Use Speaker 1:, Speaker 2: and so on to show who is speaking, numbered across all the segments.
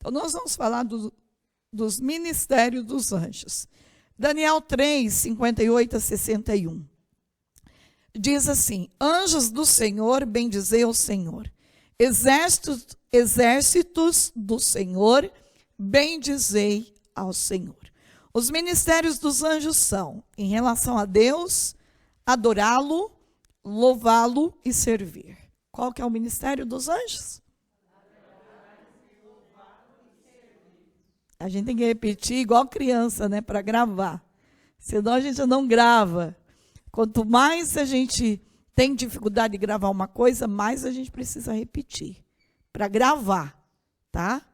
Speaker 1: Então, nós vamos falar dos ministérios dos anjos. Daniel 3, 58 a 61. Diz assim: anjos do Senhor, bendizei ao Senhor. Exércitos do Senhor, bendizei ao Senhor. Os ministérios dos anjos são, em relação a Deus, adorá-lo, louvá-lo e servir. Qual que é o ministério dos anjos? A gente tem que repetir igual criança, né, para gravar. Senão a gente não grava. Quanto mais a gente tem dificuldade de gravar uma coisa, mais a gente precisa repetir para gravar, tá?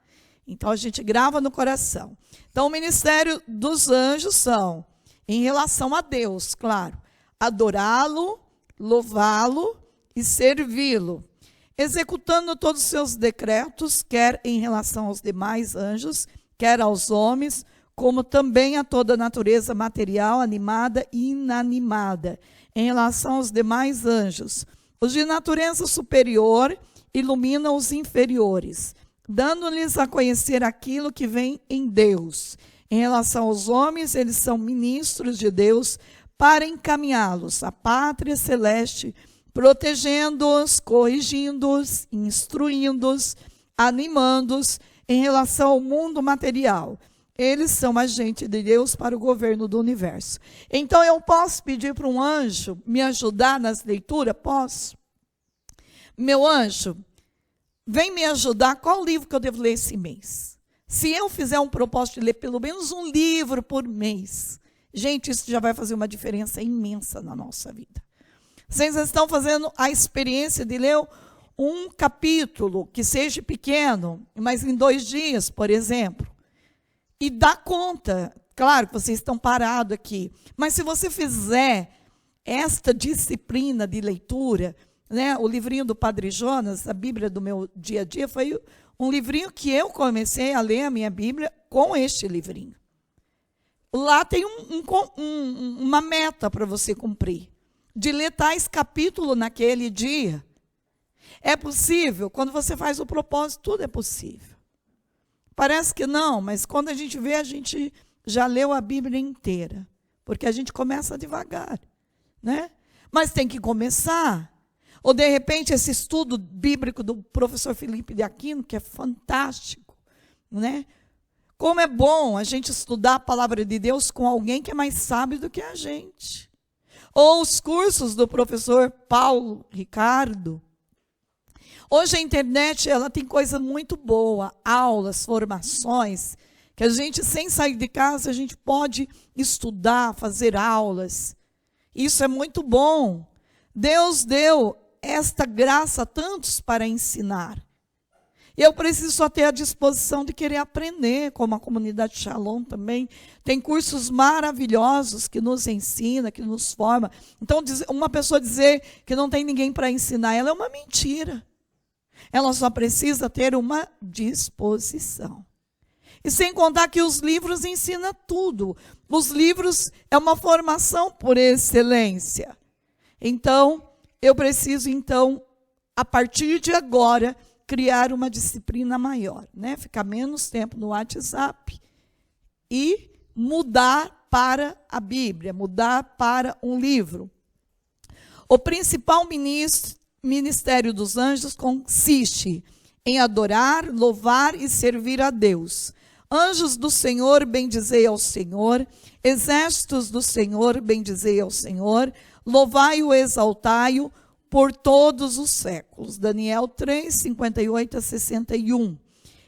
Speaker 1: Então a gente grava no coração. Então o ministério dos anjos são, em relação a Deus, claro, adorá-lo, louvá-lo e servi-lo, executando todos os seus decretos, quer em relação aos demais anjos, quer aos homens, como também a toda a natureza material, animada e inanimada, em relação aos demais anjos. Os de natureza superior iluminam os inferiores, dando-lhes a conhecer aquilo que vem em Deus. Em relação aos homens, eles são ministros de Deus para encaminhá-los à pátria celeste, protegendo-os, corrigindo-os, instruindo-os, animando-os em relação ao mundo material. Eles são agentes de Deus para o governo do universo. Então, eu posso pedir para um anjo me ajudar nas leituras? Posso. Meu anjo, vem me ajudar. Qual livro que eu devo ler esse mês? Se eu fizer um propósito de ler pelo menos um livro por mês, gente, isso já vai fazer uma diferença imensa na nossa vida. Vocês estão fazendo a experiência de ler um capítulo, que seja pequeno, mas em 2 dias, por exemplo. E dá conta, claro que vocês estão parados aqui, mas se você fizer esta disciplina de leitura, né, o livrinho do Padre Jonas, a Bíblia do meu dia a dia, foi um livrinho que eu comecei a ler a minha Bíblia com este livrinho. Lá tem uma meta para você cumprir, de ler tais capítulos naquele dia. É possível, quando você faz o propósito, tudo é possível. Parece que não, mas quando a gente vê, a gente já leu a Bíblia inteira. Porque a gente começa devagar, né? Mas tem que começar. Ou, de repente, esse estudo bíblico do professor Felipe de Aquino, que é fantástico, né? Como é bom a gente estudar a palavra de Deus com alguém que é mais sábio do que a gente. Ou os cursos do professor Paulo Ricardo. Hoje a internet, ela tem coisa muito boa, aulas, formações, que a gente, sem sair de casa, a gente pode estudar, fazer aulas. Isso é muito bom. Deus deu esta graça a tantos para ensinar. E eu preciso só ter a disposição de querer aprender, como a comunidade Shalom também. Tem cursos maravilhosos que nos ensina, que nos forma. Então, uma pessoa dizer que não tem ninguém para ensinar, ela é uma mentira. Ela só precisa ter uma disposição. E sem contar que os livros ensinam tudo. Os livros é uma formação por excelência. Então, eu preciso, a partir de agora, criar uma disciplina maior, né? Ficar menos tempo no WhatsApp e mudar para a Bíblia, mudar para um livro. O principal ministério dos anjos consiste em adorar, louvar e servir a Deus. Anjos do Senhor, bendizei ao Senhor. Exércitos do Senhor, bendizei ao Senhor. Louvai-o, exaltai-o por todos os séculos. Daniel 3, 58 a 61.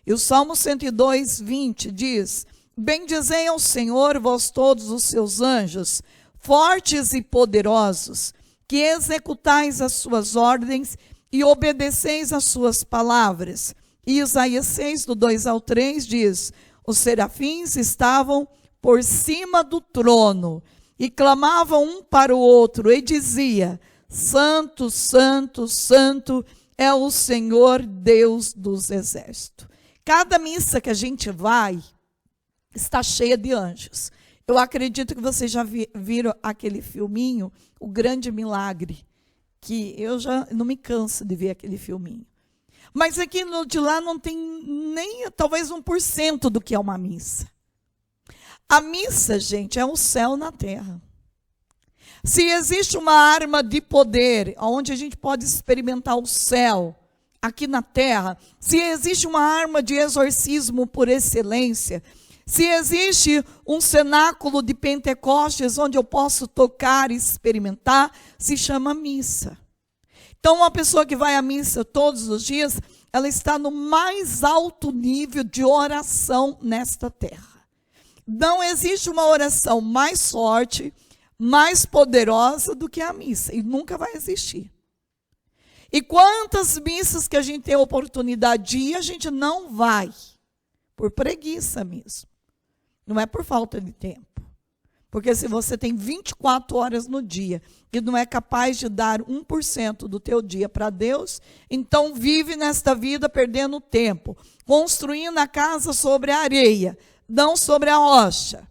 Speaker 1: E o Salmo 102, 20 diz: bendizei ao Senhor, vós todos os seus anjos, fortes e poderosos, que executais as suas ordens e obedeceis as suas palavras. E Isaías 6, do 2 ao 3, diz: os serafins estavam por cima do trono e clamavam um para o outro e dizia: santo, santo, santo é o Senhor Deus dos exércitos. Cada missa que a gente vai está cheia de anjos. Eu acredito que vocês já viram aquele filminho, O Grande Milagre, que eu já não me canso de ver aquele filminho. Mas aqui no de lá não tem nem talvez 1% do que é uma missa. A missa, gente, é o céu na terra. Se existe uma arma de poder, onde a gente pode experimentar o céu aqui na terra, se existe uma arma de exorcismo por excelência, se existe um cenáculo de Pentecostes onde eu posso tocar e experimentar, se chama missa. Então, uma pessoa que vai à missa todos os dias, ela está no mais alto nível de oração nesta terra. Não existe uma oração mais forte, mais poderosa do que a missa, e nunca vai existir. E quantas missas que a gente tem a oportunidade de ir, a gente não vai, por preguiça mesmo. Não é por falta de tempo. Porque se você tem 24 horas no dia e não é capaz de dar 1% do teu dia para Deus, então vive nesta vida perdendo tempo, construindo a casa sobre a areia, não sobre a rocha.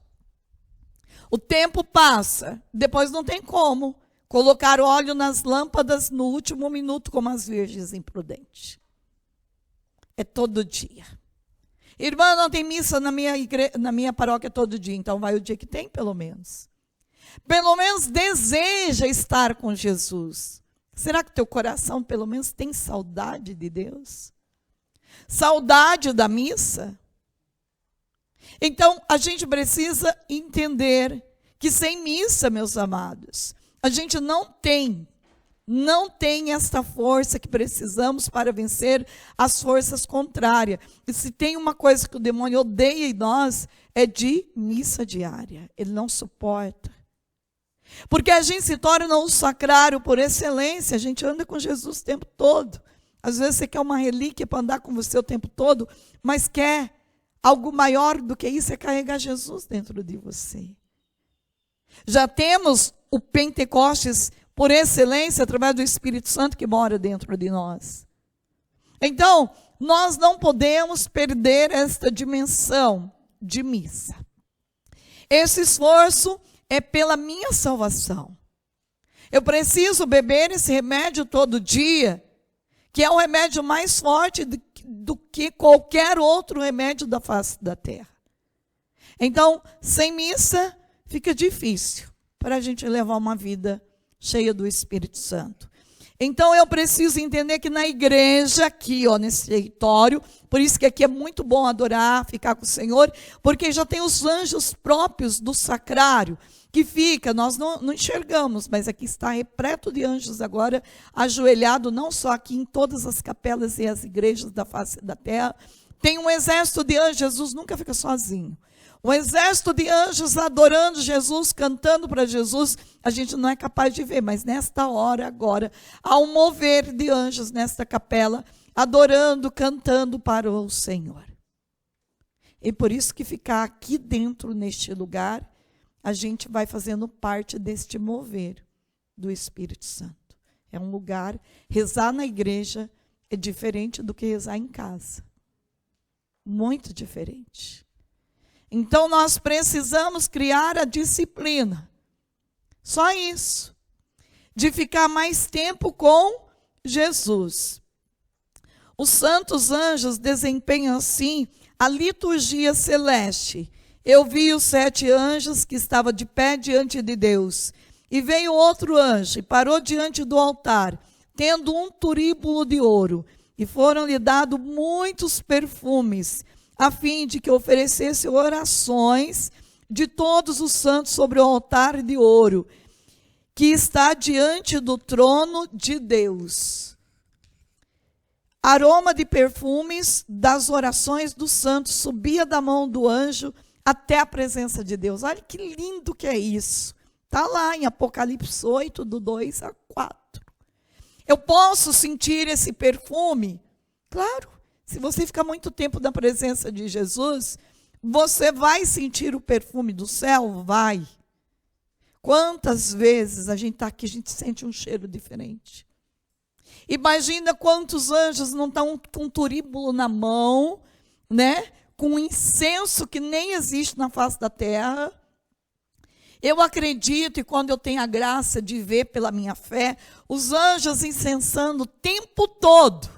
Speaker 1: O tempo passa, depois não tem como colocar óleo nas lâmpadas no último minuto, como as virgens imprudentes. É todo dia. Irmã, não tem missa na minha paróquia todo dia, então vai o dia que tem, pelo menos. Pelo menos deseja estar com Jesus. Será que teu coração, pelo menos, tem saudade de Deus? Saudade da missa? Então, a gente precisa entender que sem missa, meus amados, a gente não tem esta força que precisamos para vencer as forças contrárias. E se tem uma coisa que o demônio odeia em nós, é de missa diária. Ele não suporta. Porque a gente se torna um sacrário por excelência, a gente anda com Jesus o tempo todo. Às vezes você quer uma relíquia para andar com você o tempo todo, mas quer algo maior do que isso, é carregar Jesus dentro de você. Já temos o Pentecostes por excelência, através do Espírito Santo que mora dentro de nós. Então, nós não podemos perder esta dimensão de missa. Esse esforço é pela minha salvação. Eu preciso beber esse remédio todo dia, que é o remédio mais forte do que qualquer outro remédio da face da terra. Então, sem missa, fica difícil para a gente levar uma vida cheia do Espírito Santo. Então eu preciso entender que na igreja aqui, nesse território, por isso que aqui é muito bom adorar, ficar com o Senhor, porque já tem os anjos próprios do sacrário, que fica, nós não enxergamos, mas aqui está repleto de anjos agora, ajoelhado, não só aqui em todas as capelas e as igrejas da face da terra, tem um exército de anjos, Jesus nunca fica sozinho. Um exército de anjos adorando Jesus, cantando para Jesus, a gente não é capaz de ver, mas nesta hora agora, há um mover de anjos nesta capela, adorando, cantando para o Senhor. E por isso que ficar aqui dentro, neste lugar, a gente vai fazendo parte deste mover do Espírito Santo. É um lugar, rezar na igreja é diferente do que rezar em casa. Muito diferente. Então, nós precisamos criar a disciplina. Só isso. De ficar mais tempo com Jesus. Os santos anjos desempenham, assim, a liturgia celeste. Eu vi os 7 anjos que estavam de pé diante de Deus. E veio outro anjo e parou diante do altar, tendo um turíbulo de ouro. E foram-lhe dados muitos perfumes, a fim de que oferecesse orações de todos os santos sobre o altar de ouro, que está diante do trono de Deus. Aroma de perfumes das orações dos santos subia da mão do anjo até a presença de Deus. Olha que lindo que é isso. Está lá em Apocalipse 8, do 2 a 4. Eu posso sentir esse perfume? Claro. Se você ficar muito tempo na presença de Jesus, você vai sentir o perfume do céu? Vai. Quantas vezes a gente está aqui, a gente sente um cheiro diferente. Imagina quantos anjos não estão com um turíbulo na mão, né? Com um incenso que nem existe na face da terra. Eu acredito, e quando eu tenho a graça de ver pela minha fé, os anjos incensando o tempo todo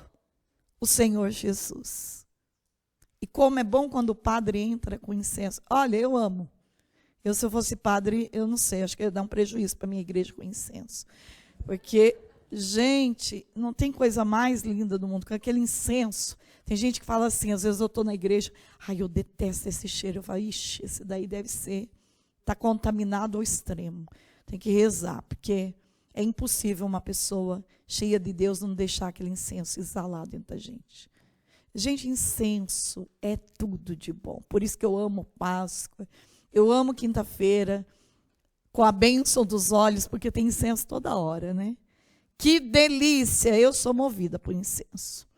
Speaker 1: o Senhor Jesus. E como é bom quando o padre entra com incenso. Olha, eu amo. Se eu fosse padre, eu não sei, acho que ia dar um prejuízo para a minha igreja com incenso. Porque, gente, não tem coisa mais linda do mundo que aquele incenso. Tem gente que fala assim, às vezes eu estou na igreja, ai, eu detesto esse cheiro. Eu falo, ixi, esse daí deve ser, está contaminado ao extremo. Tem que rezar, porque é impossível uma pessoa cheia de Deus não deixar aquele incenso exalar dentro da gente. Gente, incenso é tudo de bom. Por isso que eu amo Páscoa. Eu amo quinta-feira, com a bênção dos olhos, porque tem incenso toda hora, né? Que delícia! Eu sou movida por incenso.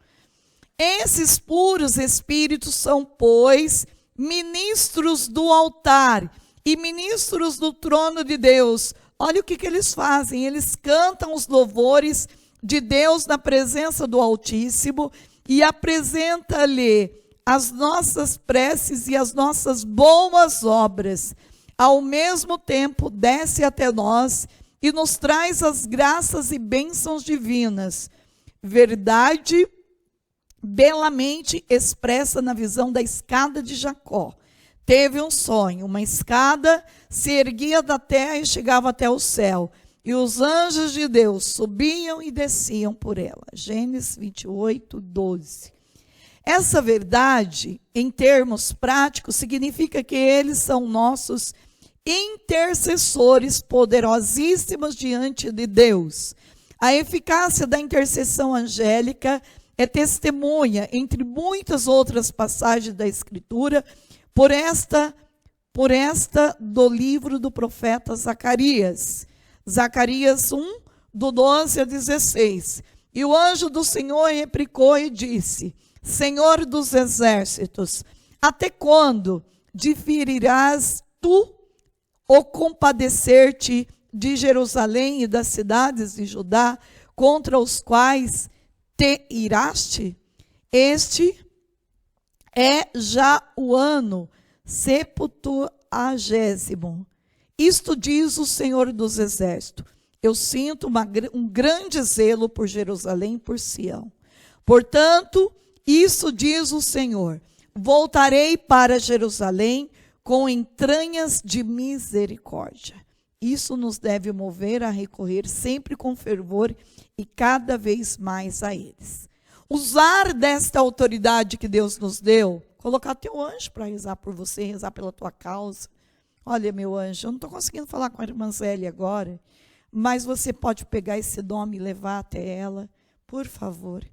Speaker 1: Esses puros espíritos são, pois, ministros do altar e ministros do trono de Deus. Olha o que eles fazem. Eles cantam os louvores de Deus na presença do Altíssimo e apresenta-lhe as nossas preces e as nossas boas obras. Ao mesmo tempo, desce até nós e nos traz as graças e bênçãos divinas. Verdade belamente expressa na visão da escada de Jacó. Teve um sonho, uma escada se erguia da terra e chegava até o céu, e os anjos de Deus subiam e desciam por ela. Gênesis 28, 12. Essa verdade, em termos práticos, significa que eles são nossos intercessores poderosíssimos diante de Deus. A eficácia da intercessão angélica é testemunha, entre muitas outras passagens da Escritura, por esta do livro do profeta Zacarias. Zacarias 1, do 12 a 16. E o anjo do Senhor replicou e disse: Senhor dos exércitos, até quando diferirás tu o compadecer-te de Jerusalém e das cidades de Judá, contra os quais te iraste? Este é já o ano 70º. Isto diz o Senhor dos exércitos: eu sinto um grande zelo por Jerusalém e por Sião. Portanto, isso diz o Senhor: voltarei para Jerusalém com entranhas de misericórdia. Isso nos deve mover a recorrer sempre com fervor e cada vez mais a eles. Usar desta autoridade que Deus nos deu, colocar teu anjo para rezar por você, rezar pela tua causa. Olha, meu anjo, eu não estou conseguindo falar com a irmã Zélia agora, mas você pode pegar esse nome e levar até ela. Por favor,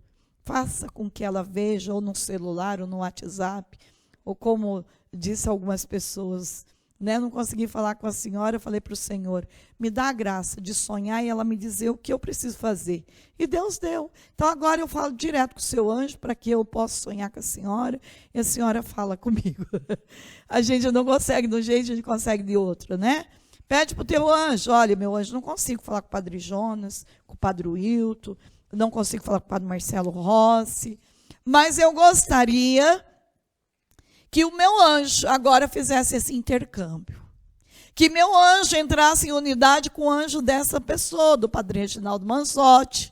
Speaker 1: faça com que ela veja, ou no celular, ou no WhatsApp, ou como disse algumas pessoas, né? Não consegui falar com a senhora, eu falei para o Senhor, me dá a graça de sonhar e ela me dizer o que eu preciso fazer. E Deus deu. Então agora eu falo direto com o seu anjo para que eu possa sonhar com a senhora e a senhora fala comigo. A gente não consegue de um jeito, a gente consegue de outro, né? Pede para o teu anjo: olha, meu anjo, não consigo falar com o Padre Jonas, com o Padre Wilton, não consigo falar com o Padre Marcelo Rossi, mas eu gostaria que o meu anjo agora fizesse esse intercâmbio. Que meu anjo entrasse em unidade com o anjo dessa pessoa, do Padre Reginaldo Manzotti.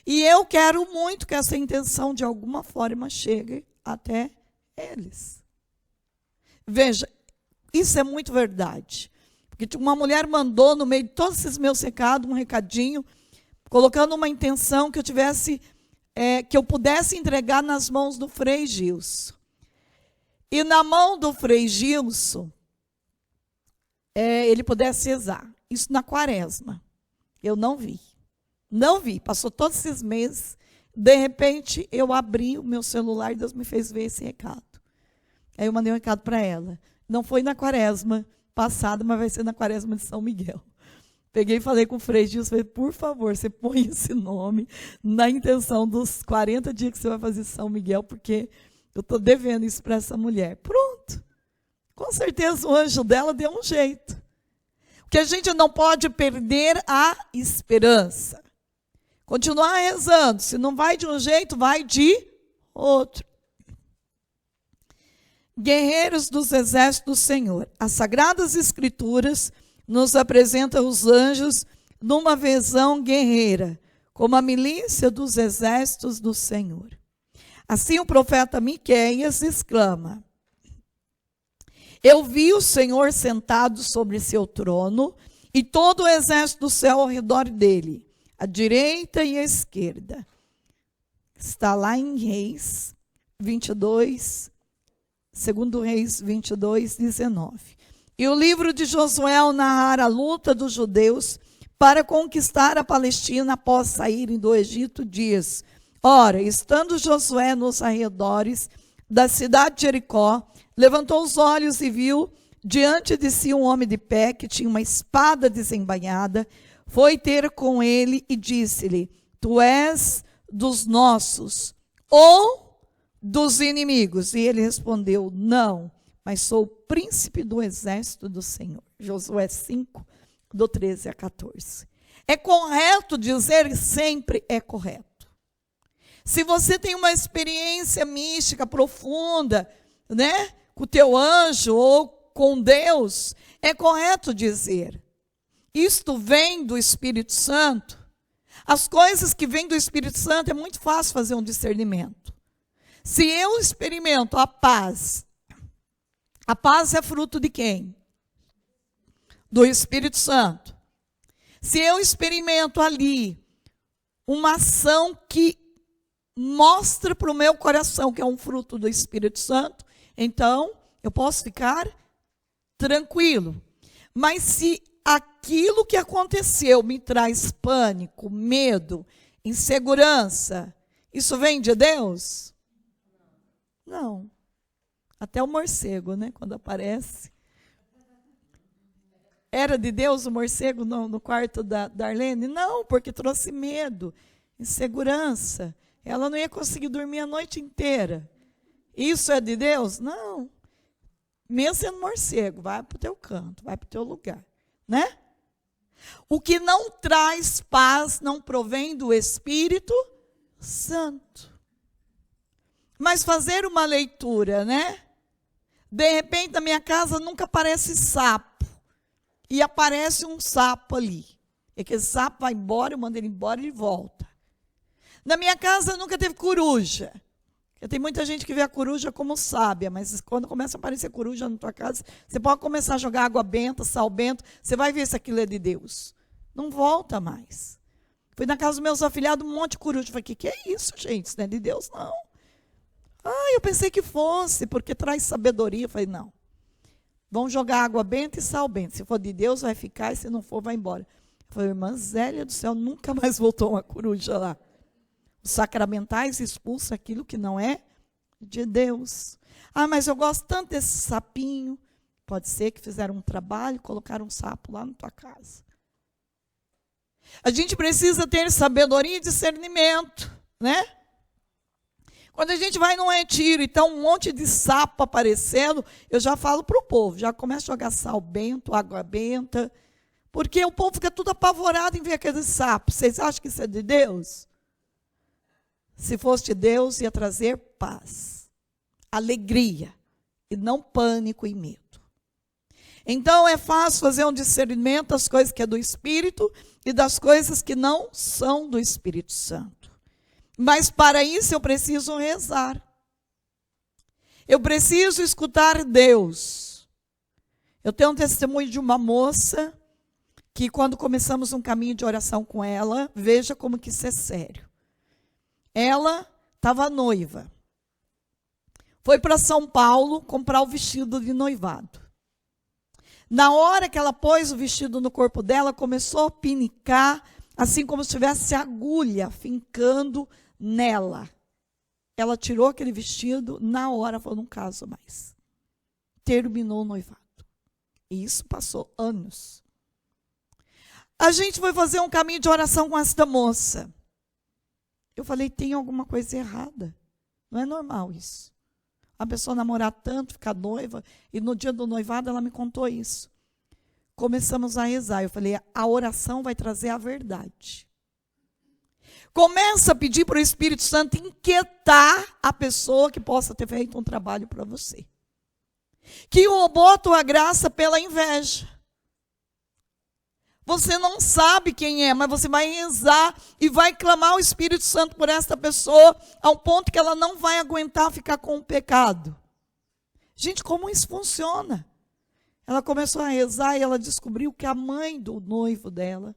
Speaker 1: E eu quero muito que essa intenção, de alguma forma, chegue até eles. Veja, isso é muito verdade. Porque uma mulher mandou, no meio de todos esses meus recados, um recadinho, colocando uma intenção que eu tivesse, que eu pudesse entregar nas mãos do Frei Gilson. E na mão do Frei Gilson, ele pudesse rezar. Isso na quaresma. Eu não vi. Não vi. Passou todos esses meses. De repente, eu abri o meu celular e Deus me fez ver esse recado. Aí eu mandei um recado para ela. Não foi na quaresma passada, mas vai ser na quaresma de São Miguel. Peguei e falei com o Frei Gilson, falei, por favor, você põe esse nome na intenção dos 40 dias que você vai fazer São Miguel, porque eu estou devendo isso para essa mulher. Pronto. Com certeza o anjo dela deu um jeito. Porque a gente não pode perder a esperança. Continuar rezando. Se não vai de um jeito, vai de outro. Guerreiros dos exércitos do Senhor. As Sagradas Escrituras nos apresentam os anjos numa visão guerreira, como a milícia dos exércitos do Senhor. Assim o profeta Miqueias exclama: eu vi o Senhor sentado sobre seu trono e todo o exército do céu ao redor dele, à direita e à esquerda. Está lá em Reis 22, 2 Reis 22, 19. E o livro de Josué narra a luta dos judeus para conquistar a Palestina após saírem do Egito, diz: ora, estando Josué nos arredores da cidade de Jericó, levantou os olhos e viu diante de si um homem de pé que tinha uma espada desembainhada. Foi ter com ele e disse-lhe: tu és dos nossos ou dos inimigos? E ele respondeu: não, mas sou o príncipe do exército do Senhor. Josué 5, do 13 a 14. É correto dizer sempre é correto. Se você tem uma experiência mística profunda, né, com o teu anjo ou com Deus, é correto dizer. Isto vem do Espírito Santo. As coisas que vêm do Espírito Santo é muito fácil fazer um discernimento. Se eu experimento a paz é fruto de quem? Do Espírito Santo. Se eu experimento ali uma ação que mostra para o meu coração que é um fruto do Espírito Santo, então eu posso ficar tranquilo. Mas se aquilo que aconteceu me traz pânico, medo, insegurança, isso vem de Deus? Não. Até o morcego, né, quando aparece. Era de Deus o morcego no quarto da Arlene? Não, porque trouxe medo, insegurança. Ela não ia conseguir dormir a noite inteira. Isso é de Deus? Não. Mesmo sendo morcego, vai para o teu canto, vai para o teu lugar, né? O que não traz paz não provém do Espírito Santo. Mas fazer uma leitura, né? De repente, na minha casa nunca aparece sapo. E aparece um sapo ali. E aquele sapo vai embora, eu mando ele embora e volta. Na minha casa nunca teve coruja. Tem muita gente que vê a coruja como sábia, mas quando começa a aparecer coruja na tua casa, você pode começar a jogar água benta, sal bento, você vai ver se aquilo é de Deus. Não volta mais. Fui na casa dos meus afilhados, um monte de coruja. Falei, que é isso, gente? Isso não é de Deus, não. Eu pensei que fosse, porque traz sabedoria. Eu falei, não. Vão jogar água benta e sal bento. Se for de Deus, vai ficar, e se não for, vai embora. Eu falei, irmã Zélia do céu, nunca mais voltou uma coruja lá. Os sacramentais expulsam aquilo que não é de Deus. Mas eu gosto tanto desse sapinho. Pode ser que fizeram um trabalho, colocaram um sapo lá na tua casa. A gente precisa ter sabedoria e discernimento, né? Quando a gente vai num retiro e está um monte de sapo aparecendo, eu já falo para o povo, já começo a jogar sal bento, água benta, porque o povo fica tudo apavorado em ver aqueles sapos. Vocês acham que isso é de Deus? Se fosse de Deus, ia trazer paz, alegria, e não pânico e medo. Então é fácil fazer um discernimento das coisas que é do Espírito e das coisas que não são do Espírito Santo. Mas para isso eu preciso rezar. Eu preciso escutar Deus. Eu tenho um testemunho de uma moça que quando começamos um caminho de oração com ela, veja como que isso é sério. Ela estava noiva. Foi para São Paulo comprar o vestido de noivado. Na hora que ela pôs o vestido no corpo dela, começou a pinicar, assim como se tivesse agulha fincando nela. Ela tirou aquele vestido, na hora falou, não caso mais. Terminou o noivado. E isso passou anos. A gente foi fazer um caminho de oração com esta moça. Eu falei, tem alguma coisa errada. Não é normal isso. A pessoa namorar tanto, ficar noiva, e no dia do noivado ela me contou isso. Começamos a rezar. Eu falei, a oração vai trazer a verdade. Começa a pedir para o Espírito Santo inquietar a pessoa que possa ter feito um trabalho para você. Que roubou a tua graça pela inveja. Você não sabe quem é, mas você vai rezar e vai clamar o Espírito Santo por esta pessoa, ao ponto que ela não vai aguentar ficar com o pecado. Gente, como isso funciona? Ela começou a rezar e ela descobriu que a mãe do noivo dela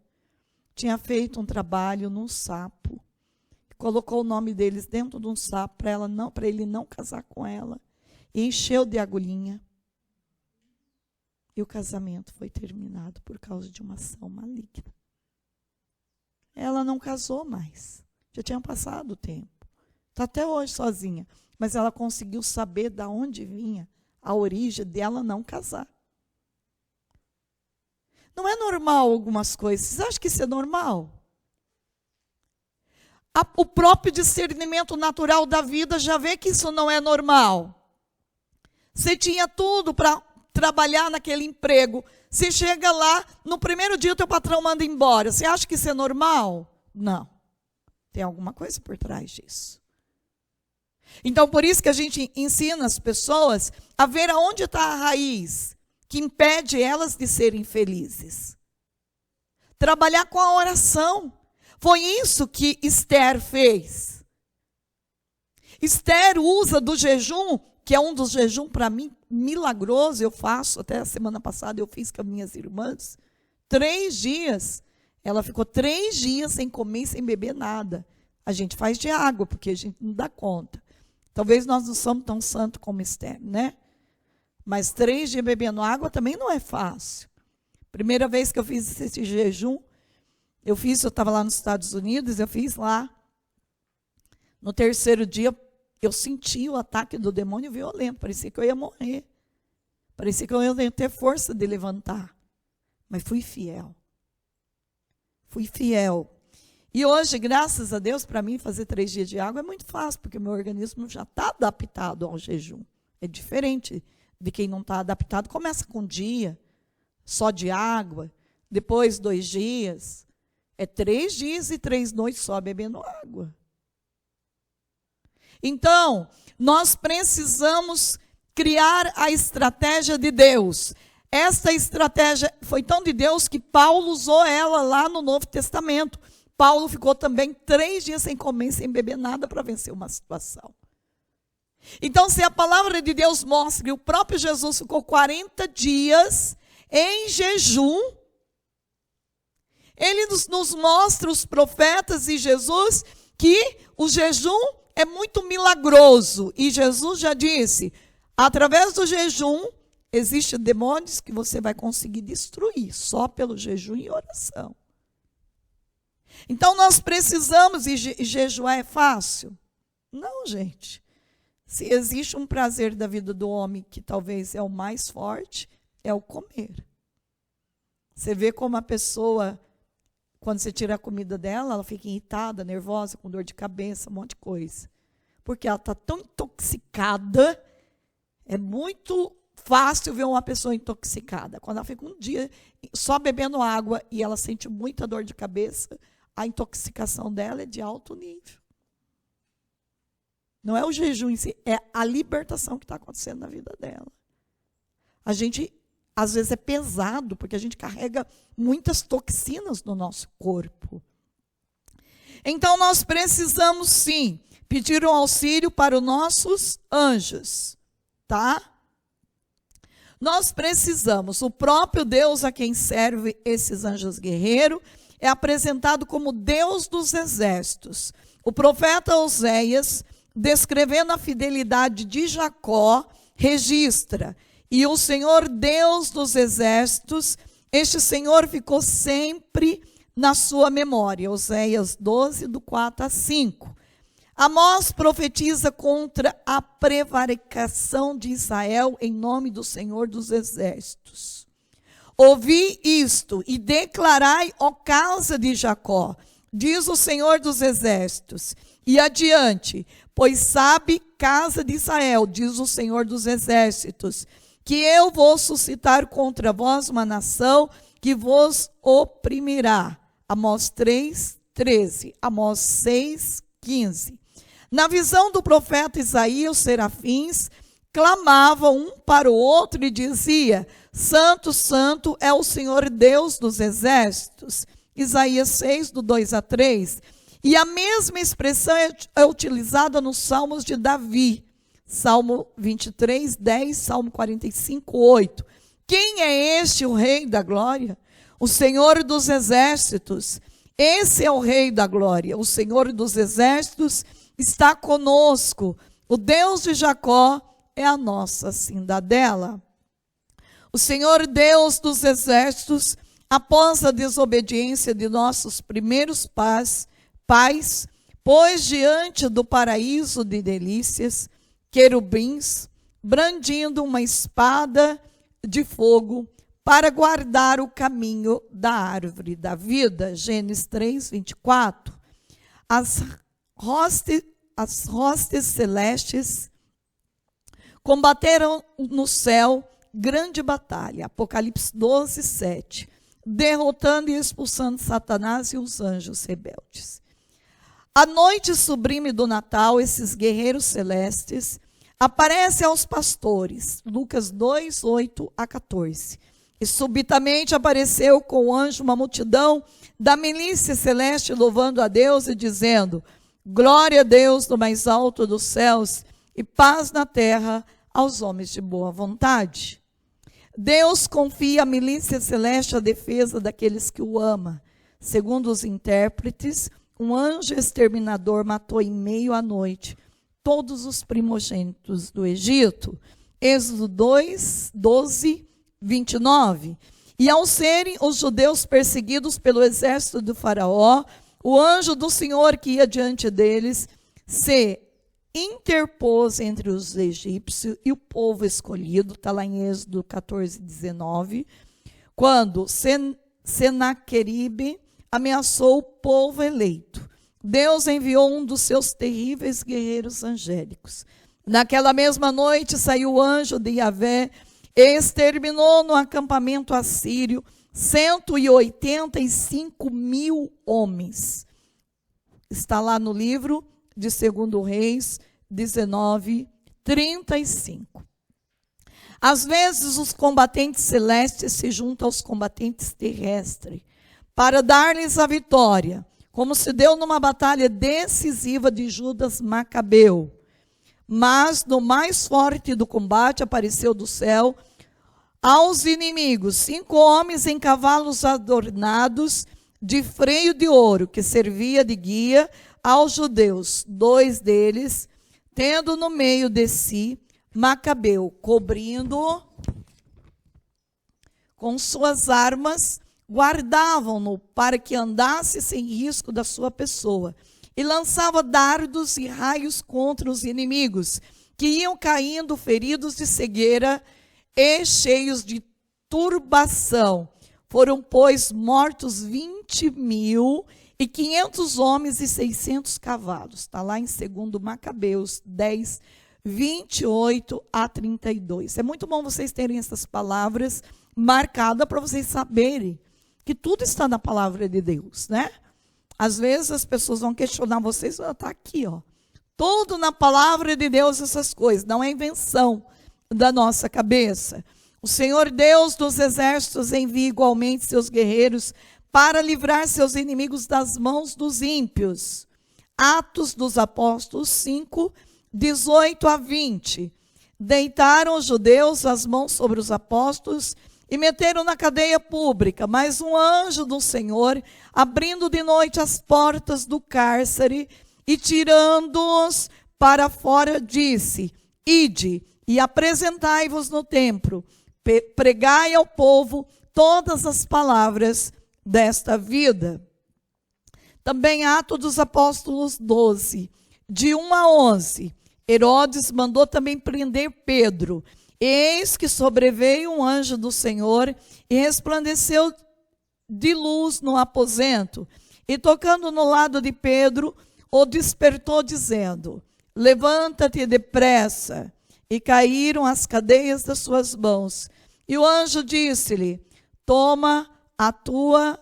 Speaker 1: tinha feito um trabalho num sapo. Colocou o nome deles dentro de um sapo para ele não casar com ela. E encheu de agulhinha. E o casamento foi terminado por causa de uma ação maligna. Ela não casou mais. Já tinha passado o tempo. Está até hoje sozinha. Mas ela conseguiu saber de onde vinha a origem dela não casar. Não é normal algumas coisas. Vocês acham que isso é normal? O próprio discernimento natural da vida já vê que isso não é normal. Você tinha tudo para trabalhar naquele emprego. Você chega lá, no primeiro dia o teu patrão manda embora. Você acha que isso é normal? Não. Tem alguma coisa por trás disso. Então, por isso que a gente ensina as pessoas a ver aonde está a raiz que impede elas de serem felizes. Trabalhar com a oração. Foi isso que Esther fez. Esther usa do jejum, que é um dos jejuns para mim milagroso, eu faço, até a semana passada eu fiz com as minhas irmãs, 3 dias. Ela ficou 3 dias sem comer e sem beber nada. A gente faz de água, porque a gente não dá conta. Talvez nós não somos tão santos como Esther, né? Mas 3 dias bebendo água também não é fácil. Primeira vez que eu fiz esse jejum, eu estava lá nos Estados Unidos, eu fiz lá. No 3º dia, eu senti o ataque do demônio violento. Parecia que eu ia morrer. Parecia que eu ia ter força de levantar. Mas fui fiel. Fui fiel. E hoje, graças a Deus, para mim, fazer 3 dias de água é muito fácil, porque o meu organismo já está adaptado ao jejum. É diferente de quem não está adaptado. Começa com um dia só de água, depois 2 dias. É 3 dias e 3 noites só bebendo água. Então, nós precisamos criar a estratégia de Deus. Esta estratégia foi tão de Deus que Paulo usou ela lá no Novo Testamento. Paulo ficou também 3 dias sem comer, sem beber nada para vencer uma situação. Então, se a palavra de Deus mostra que o próprio Jesus ficou 40 dias em jejum, ele nos mostra, os profetas e Jesus, que o jejum é muito milagroso. E Jesus já disse, através do jejum, existem demônios que você vai conseguir destruir, só pelo jejum e oração. Então nós precisamos, e jejuar é fácil? Não, gente. Se existe um prazer da vida do homem, que talvez é o mais forte, é o comer. Você vê como a pessoa, quando você tira a comida dela, ela fica irritada, nervosa, com dor de cabeça, um monte de coisa. Porque ela está tão intoxicada, é muito fácil ver uma pessoa intoxicada. Quando ela fica um dia só bebendo água e ela sente muita dor de cabeça, a intoxicação dela é de alto nível. Não é o jejum em si, é a libertação que está acontecendo na vida dela. A gente, às vezes, é pesado, porque a gente carrega muitas toxinas no nosso corpo. Então, nós precisamos, sim, pedir um auxílio para os nossos anjos, tá? Nós precisamos, o próprio Deus a quem serve esses anjos guerreiros, é apresentado como Deus dos exércitos. O profeta Oséias, descrevendo a fidelidade de Jacó, registra, e o Senhor Deus dos exércitos, este Senhor ficou sempre na sua memória. Oséias 12, do 4 a 5. Amós profetiza contra a prevaricação de Israel em nome do Senhor dos exércitos. Ouvi isto e declarai, ó casa de Jacó, diz o Senhor dos exércitos. E adiante, pois sabe, casa de Israel, diz o Senhor dos exércitos, que eu vou suscitar contra vós uma nação que vos oprimirá. Amós 3, 13. Amós 6, 15. Na visão do profeta Isaías, os serafins clamavam um para o outro e dizia: Santo, Santo é o Senhor Deus dos exércitos. Isaías 6, do 2 a 3. E a mesma expressão é utilizada nos Salmos de Davi. Salmo 23, 10, Salmo 45, 8. Quem é este, o Rei da Glória? O Senhor dos exércitos. Esse é o Rei da Glória. O Senhor dos exércitos está conosco. O Deus de Jacó é a nossa cidadela. O Senhor Deus dos exércitos, após a desobediência de nossos primeiros pais, pôs diante do paraíso de delícias querubins, brandindo uma espada de fogo para guardar o caminho da árvore da vida. Gênesis 3, 24. As hostes celestes combateram no céu grande batalha. Apocalipse 12, 7. Derrotando e expulsando Satanás e os anjos rebeldes. À noite sublime do Natal, esses guerreiros celestes aparecem aos pastores. Lucas 2, 8 a 14. E subitamente apareceu com o anjo uma multidão da milícia celeste louvando a Deus e dizendo: Glória a Deus no mais alto dos céus e paz na terra aos homens de boa vontade. Deus confia à milícia celeste a defesa daqueles que o amam. Segundo os intérpretes, um anjo exterminador matou em meio à noite todos os primogênitos do Egito. Êxodo 2, 12, 29. E ao serem os judeus perseguidos pelo exército do faraó, o anjo do Senhor que ia diante deles se interpôs entre os egípcios e o povo escolhido, está lá em Êxodo 14, 19, quando Senaqueribe ameaçou o povo eleito. Deus enviou um dos seus terríveis guerreiros angélicos. Naquela mesma noite saiu o anjo de Yahvé e exterminou no acampamento assírio 185 mil homens. Está lá no livro de 2 Reis 19, 35. Às vezes os combatentes celestes se juntam aos combatentes terrestres para dar-lhes a vitória, como se deu numa batalha decisiva de Judas Macabeu. Mas no mais forte do combate apareceu do céu aos inimigos 5 homens em cavalos adornados de freio de ouro, que servia de guia aos judeus. 2 deles, tendo no meio de si Macabeu, cobrindo-o com suas armas, guardavam-no para que andasse sem risco da sua pessoa, e lançava dardos e raios contra os inimigos, que iam caindo feridos de cegueira e cheios de turbação. Foram, pois, mortos 20.500 homens e 600 cavalos. Está lá em 2 Macabeus 10, 28 a 32. É muito bom vocês terem essas palavras marcadas para vocês saberem que tudo está na palavra de Deus, né? Às vezes as pessoas vão questionar vocês, está aqui, ó. Tudo na palavra de Deus, essas coisas, não é invenção da nossa cabeça. O Senhor Deus dos exércitos envia igualmente seus guerreiros para livrar seus inimigos das mãos dos ímpios. Atos dos Apóstolos 5, 18 a 20. Deitaram os judeus as mãos sobre os apóstolos e meteram na cadeia pública, mas um anjo do Senhor, abrindo de noite as portas do cárcere e tirando-os para fora, disse: Ide e apresentai-vos no templo, pregai ao povo todas as palavras desta vida. Também Atos dos Apóstolos 12, de 1 a 11. Herodes mandou também prender Pedro. Eis que sobreveio um anjo do Senhor e resplandeceu de luz no aposento, e tocando no lado de Pedro, o despertou, dizendo: Levanta-te depressa. E caíram as cadeias das suas mãos. E o anjo disse-lhe: Toma a tua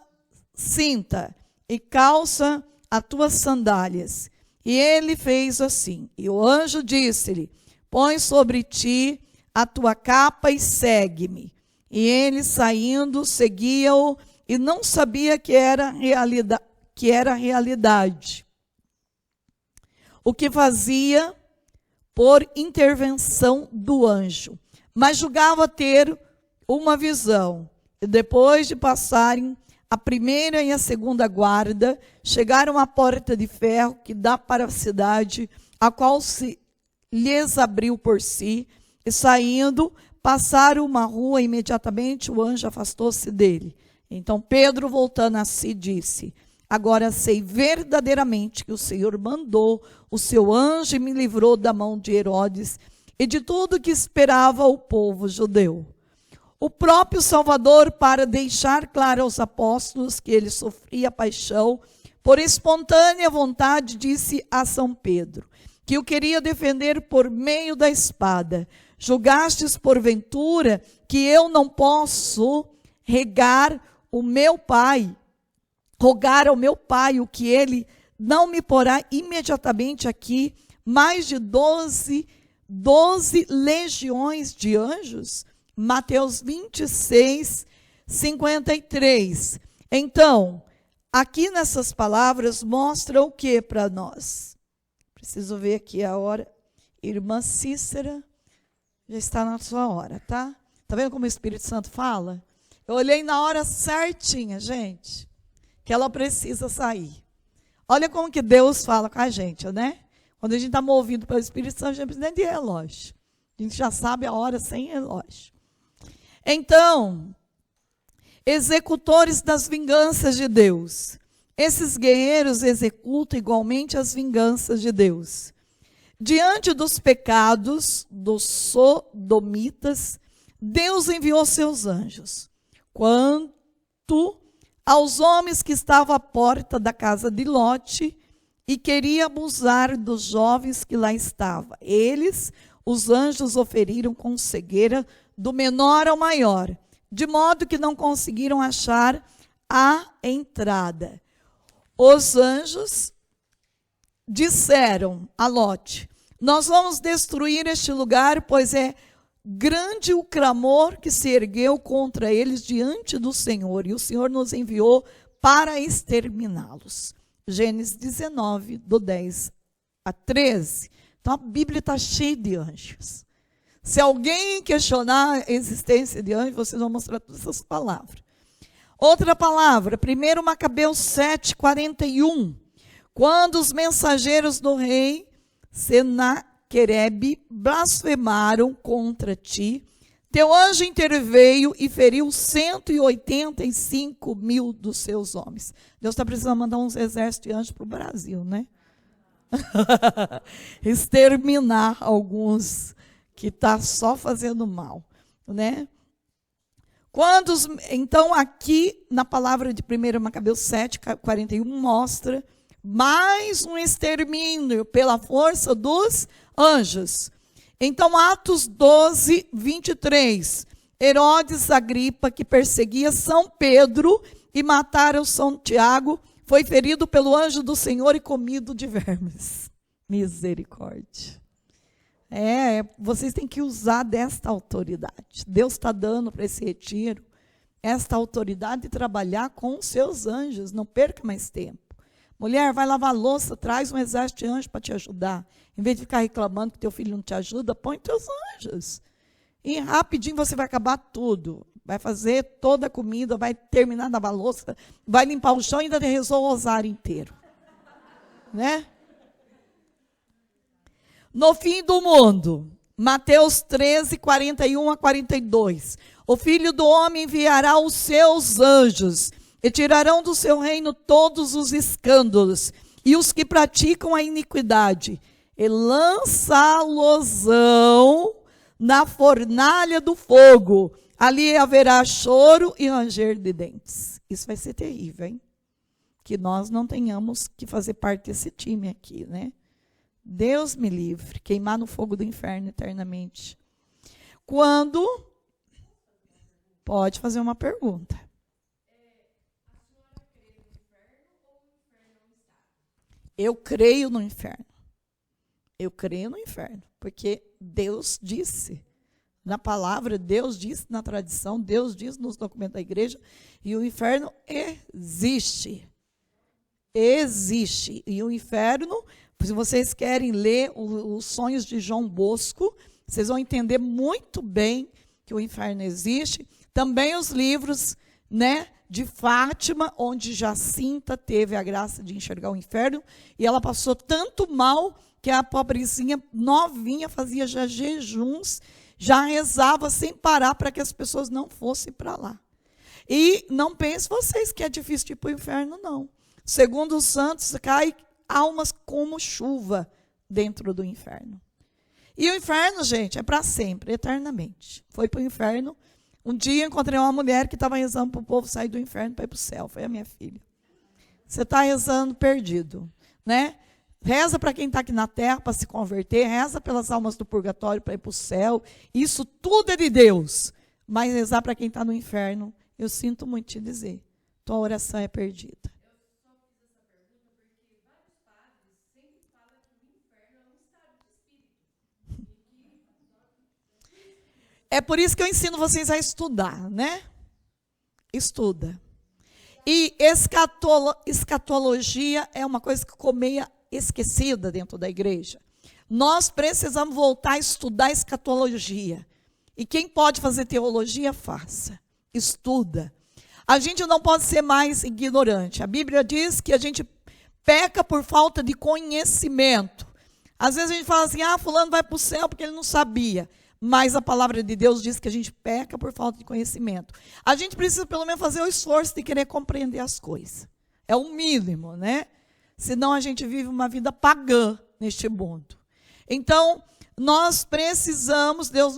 Speaker 1: cinta e calça as tuas sandálias. E ele fez assim. E o anjo disse-lhe: põe sobre ti a tua capa e segue-me. E ele, saindo, seguia-o e não sabia que era realidade. O que fazia por intervenção do anjo, mas julgava ter uma visão. E depois de passarem a primeira e a segunda guarda, chegaram à porta de ferro que dá para a cidade, a qual se lhes abriu por si, e saindo, passaram uma rua, e imediatamente o anjo afastou-se dele. Então Pedro, voltando a si, disse: agora sei verdadeiramente que o Senhor mandou o seu anjo e me livrou da mão de Herodes e de tudo que esperava o povo judeu. O próprio Salvador, para deixar claro aos apóstolos que ele sofria paixão, por espontânea vontade, disse a São Pedro, que o queria defender por meio da espada. Julgastes, porventura, que eu não posso rogar ao meu Pai o que ele não me porá imediatamente aqui mais de 12 legiões de anjos? Mateus 26, 53. Então, aqui nessas palavras mostra o que para nós? Preciso ver aqui a hora. Irmã Cícera, já está na sua hora, tá? Tá vendo como o Espírito Santo fala? Eu olhei na hora certinha, gente, que ela precisa sair. Olha como que Deus fala com a gente, né? Quando a gente está movido pelo Espírito Santo, a gente não precisa nem de relógio. A gente já sabe a hora sem relógio. Então, executores das vinganças de Deus. Esses guerreiros executam igualmente as vinganças de Deus. Diante dos pecados dos sodomitas, Deus enviou seus anjos. Quanto aos homens que estavam à porta da casa de Lote e queria abusar dos jovens que lá estavam, eles, os anjos, oferiram com cegueira do menor ao maior, de modo que não conseguiram achar a entrada. Os anjos disseram a Lote: nós vamos destruir este lugar, pois é grande o clamor que se ergueu contra eles diante do Senhor, e o Senhor nos enviou para exterminá-los. Gênesis 19, do 10 a 13. Então a Bíblia está cheia de anjos. Se alguém questionar a existência de anjos, vocês vão mostrar todas essas palavras. Outra palavra, 1 Macabeus 7, 41. Quando os mensageiros do rei Senaquerebe blasfemaram contra ti, teu anjo interveio e feriu 185 mil dos seus homens. Deus está precisando mandar uns exércitos de anjos para o Brasil, né? Exterminar alguns que está só fazendo mal, né? Então, aqui na palavra de 1 Macabeus 7, 41, mostra mais um extermínio pela força dos anjos. Então, Atos 12, 23. Herodes Agripa, que perseguia São Pedro e matara o São Tiago, foi ferido pelo anjo do Senhor e comido de vermes. Misericórdia. Vocês têm que usar desta autoridade. Deus está dando para esse retiro esta autoridade de trabalhar com os seus anjos. Não perca mais tempo. Mulher, vai lavar louça, traz um exército de anjos para te ajudar. Em vez de ficar reclamando que teu filho não te ajuda, põe teus anjos. E rapidinho você vai acabar tudo. Vai fazer toda a comida, vai terminar de lavar louça, vai limpar o chão e ainda rezou o rosário inteiro. Né? No fim do mundo, Mateus 13, 41 a 42. O Filho do Homem enviará os seus anjos e tirarão do seu reino todos os escândalos e os que praticam a iniquidade, e lançá-losão na fornalha do fogo. Ali haverá choro e ranger de dentes. Isso vai ser terrível, hein? Que nós não tenhamos que fazer parte desse time aqui, né? Deus me livre, queimar no fogo do inferno eternamente. Quando? Pode fazer uma pergunta. Eu creio no inferno. Eu creio no inferno. Porque Deus disse. Na palavra, Deus disse na tradição, Deus diz nos documentos da igreja, e o inferno existe. Existe. E o inferno, se vocês querem ler os sonhos de João Bosco, vocês vão entender muito bem que o inferno existe. Também os livros, né, de Fátima, onde Jacinta teve a graça de enxergar o inferno, e ela passou tanto mal que a pobrezinha novinha fazia já jejuns, já rezava sem parar para que as pessoas não fossem para lá. E não pensem vocês que é difícil de ir para o inferno, não. Segundo os santos, cai almas como chuva dentro do inferno. E o inferno, gente, é para sempre, eternamente. Foi para o inferno. Um dia encontrei uma mulher que estava rezando para o povo sair do inferno para ir para o céu. Foi a minha filha. Você está rezando perdido, né? Reza para quem está aqui na terra para se converter, reza pelas almas do purgatório para ir para o céu. Isso tudo é de Deus. Mas rezar para quem está no inferno, eu sinto muito te dizer, tua oração é perdida.
Speaker 2: Eu só fiz essa pergunta porque vários padres sempre falam que o inferno é um estado de espírito.
Speaker 1: É por isso que eu ensino vocês a estudar, né? Estuda. E escatologia é uma coisa que ficou meio esquecida dentro da igreja. Nós precisamos voltar a estudar escatologia. E quem pode fazer teologia, faça. Estuda. A gente não pode ser mais ignorante. A Bíblia diz que a gente peca por falta de conhecimento. Às vezes a gente fala assim, fulano vai para o céu porque ele não sabia. Mas a palavra de Deus diz que a gente peca por falta de conhecimento. A gente precisa pelo menos fazer o esforço de querer compreender as coisas. É o mínimo, né? Senão a gente vive uma vida pagã neste mundo. Então, nós precisamos, Deus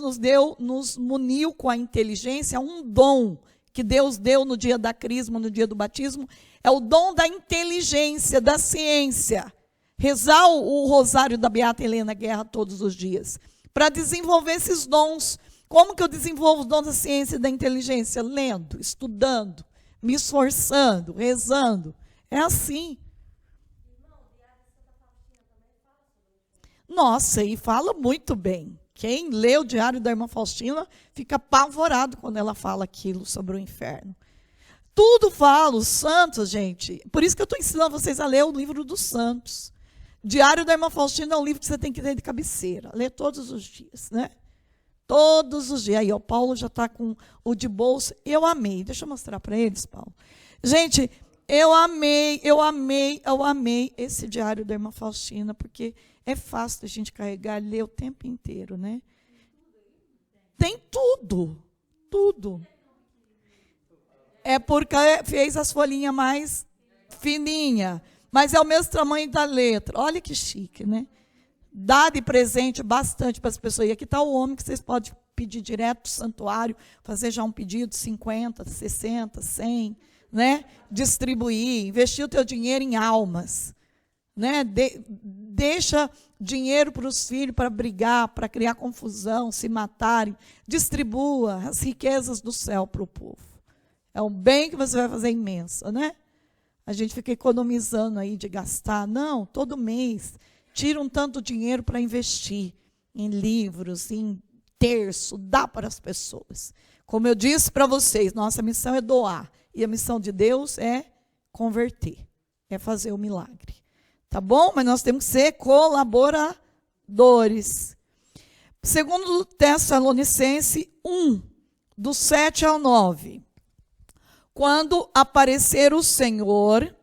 Speaker 1: nos muniu com a inteligência, um dom que Deus deu no dia da crisma, no dia do batismo, é o dom da inteligência, da ciência. Rezar o rosário da Beata Helena Guerra todos os dias, para desenvolver esses dons. Como que eu desenvolvo os dons da ciência e da inteligência? Lendo, estudando, me esforçando, rezando. É assim. Nossa, e fala muito bem. Quem lê o Diário da Irmã Faustina fica apavorado quando ela fala aquilo sobre o inferno. Tudo fala, os santos, gente. Por isso que eu estou ensinando vocês a ler o livro dos santos. Diário da Irmã Faustina é um livro que você tem que ler de cabeceira. Ler todos os dias, né? Todos os dias. Aí, o Paulo já está com o de bolsa. Eu amei. Deixa eu mostrar para eles, Paulo. Gente, eu amei esse Diário da Irmã Faustina, porque é fácil a gente carregar e ler o tempo inteiro, né? Tem tudo. Tudo. É porque fez as folhinhas mais fininhas. Mas é o mesmo tamanho da letra. Olha que chique, né? Dá de presente bastante para as pessoas. E aqui está o homem que vocês podem pedir direto para o santuário, fazer já um pedido, 50, 60, 100, né? Distribuir, investir o teu dinheiro em almas. Né? Deixa dinheiro para os filhos para brigar, para criar confusão, se matarem. Distribua as riquezas do céu para o povo. É um bem que você vai fazer imenso, né? A gente fica economizando aí de gastar. Não, todo mês tira um tanto dinheiro para investir em livros, em terço, dá para as pessoas. Como eu disse para vocês, nossa missão é doar. E a missão de Deus é converter, é fazer o milagre. Tá bom? Mas nós temos que ser colaboradores. Segundo Tessalonicenses 1, do 7 ao 9. Quando aparecer o Senhor,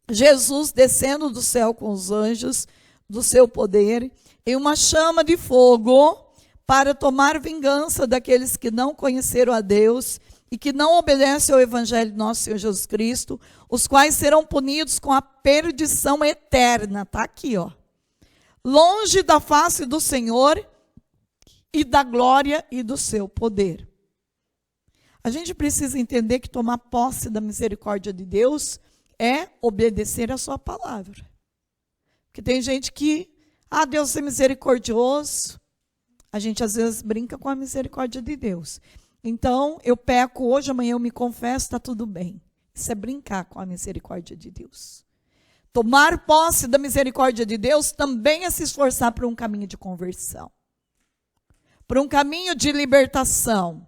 Speaker 1: Jesus descendo do céu com os anjos do seu poder, em uma chama de fogo, para tomar vingança daqueles que não conheceram a Deus e que não obedecem ao Evangelho de nosso Senhor Jesus Cristo, os quais serão punidos com a perdição eterna. Está aqui, ó. Longe da face do Senhor e da glória e do seu poder. A gente precisa entender que tomar posse da misericórdia de Deus é obedecer a sua palavra. Porque tem gente que, Deus é misericordioso. A gente às vezes brinca com a misericórdia de Deus. Então, eu peco hoje, amanhã eu me confesso, está tudo bem. Isso é brincar com a misericórdia de Deus. Tomar posse da misericórdia de Deus também é se esforçar por um caminho de conversão, por um caminho de libertação.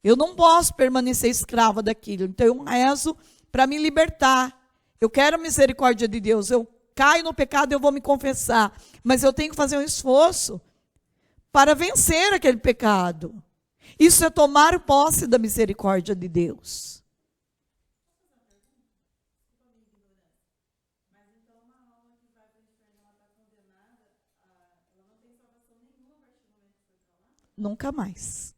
Speaker 1: Eu não posso permanecer escrava daquilo, então eu rezo para me libertar. Eu quero a misericórdia de Deus, eu caio no pecado, eu vou me confessar, mas eu tenho que fazer um esforço para vencer aquele pecado. Isso é tomar posse da misericórdia de Deus. Nunca mais.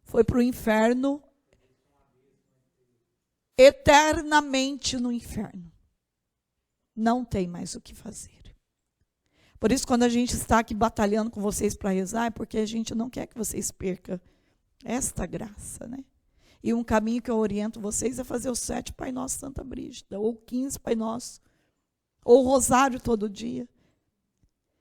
Speaker 1: Foi para o inferno, eternamente no inferno. Não tem mais o que fazer. Por isso, quando a gente está aqui batalhando com vocês para rezar, é porque a gente não quer que vocês percam esta graça, né? E um caminho que eu oriento vocês é fazer os 7 Pai Nosso Santa Brígida, ou 15 Pai Nosso, ou o rosário todo dia.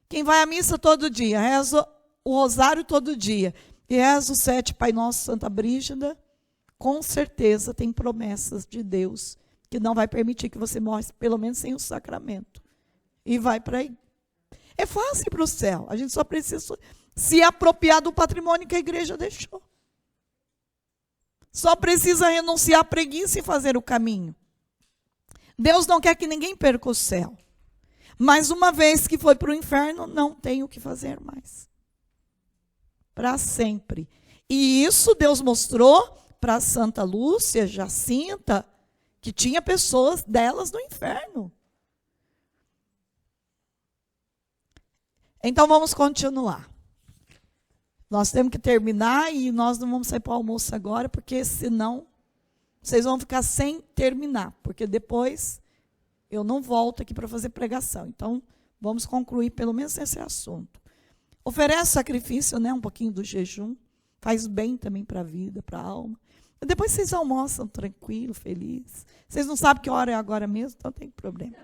Speaker 1: Quem vai à missa todo dia, reza o rosário todo dia, e reza os 7 Pai Nosso Santa Brígida, com certeza tem promessas de Deus, que não vai permitir que você morra, pelo menos sem o sacramento. E vai para aí. É fácil ir para o céu. A gente só precisa se apropriar do patrimônio que a igreja deixou. Só precisa renunciar à preguiça e fazer o caminho. Deus não quer que ninguém perca o céu. Mas uma vez que foi para o inferno, não tem o que fazer mais. Para sempre. E isso Deus mostrou para Santa Lúcia, Jacinta, que tinha pessoas delas no inferno. Então vamos continuar. Nós temos que terminar e nós não vamos sair para o almoço agora, porque senão vocês vão ficar sem terminar, porque depois eu não volto aqui para fazer pregação. Então vamos concluir pelo menos esse assunto. Oferece sacrifício, né, um pouquinho do jejum, faz bem também para a vida, para a alma. E depois vocês almoçam tranquilo, feliz. Vocês não sabem que hora é agora mesmo, então não tem problema.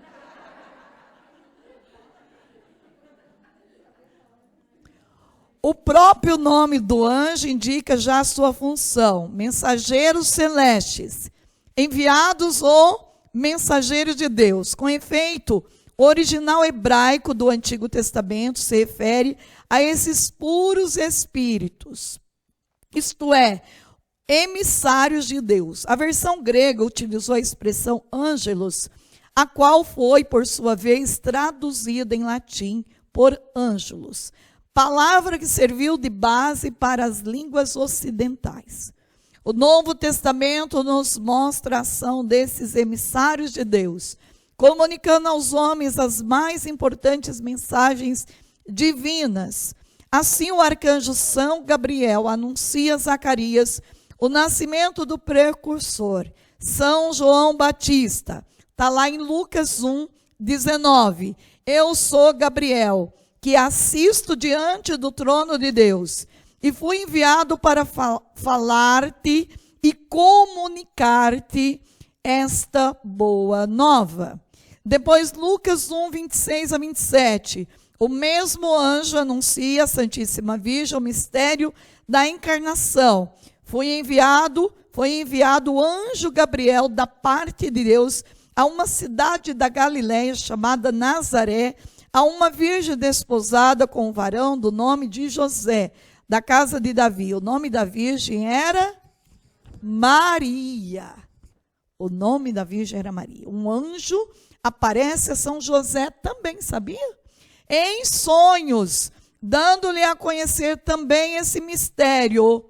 Speaker 1: O próprio nome do anjo indica já a sua função. Mensageiros celestes, enviados ou mensageiros de Deus. Com efeito, o original hebraico do Antigo Testamento se refere a esses puros espíritos, isto é, emissários de Deus. A versão grega utilizou a expressão ângelos, a qual foi, por sua vez, traduzida em latim por ângelos, palavra que serviu de base para as línguas ocidentais. O Novo Testamento nos mostra a ação desses emissários de Deus, comunicando aos homens as mais importantes mensagens divinas. Assim, o arcanjo São Gabriel anuncia a Zacarias o nascimento do precursor, São João Batista. Está lá em Lucas 1, 19. Eu sou Gabriel, que assisto diante do trono de Deus, e fui enviado para falar-te e comunicar-te esta boa nova. Depois, Lucas 1, 26 a 27, o mesmo anjo anuncia à Santíssima Virgem o mistério da encarnação. Foi enviado o anjo Gabriel da parte de Deus a uma cidade da Galileia chamada Nazaré, a uma virgem desposada com um varão do nome de José, da casa de Davi. O nome da virgem era Maria. O nome da virgem era Maria. Um anjo aparece a São José também, sabia? Em sonhos, dando-lhe a conhecer também esse mistério.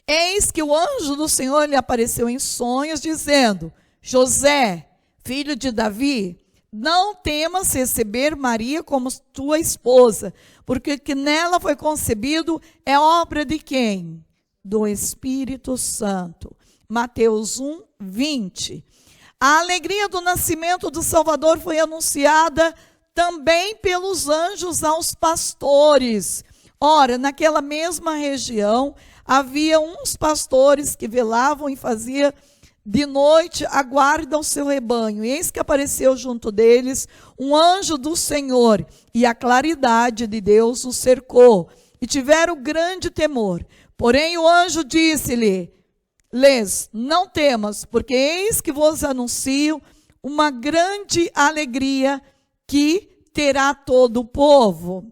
Speaker 1: Eis que o anjo do Senhor lhe apareceu em sonhos, dizendo: José, filho de Davi, não temas receber Maria como tua esposa, porque o que nela foi concebido é obra de quem? Do Espírito Santo. Mateus 1, 20. A alegria do nascimento do Salvador foi anunciada também pelos anjos aos pastores. Ora, naquela mesma região, havia uns pastores que velavam e faziam de noite a guarda ao seu rebanho. E eis que apareceu junto deles um anjo do Senhor, e a claridade de Deus os cercou, e tiveram grande temor. Porém o anjo disse-lhes: não temas, porque eis que vos anuncio uma grande alegria que terá todo o povo.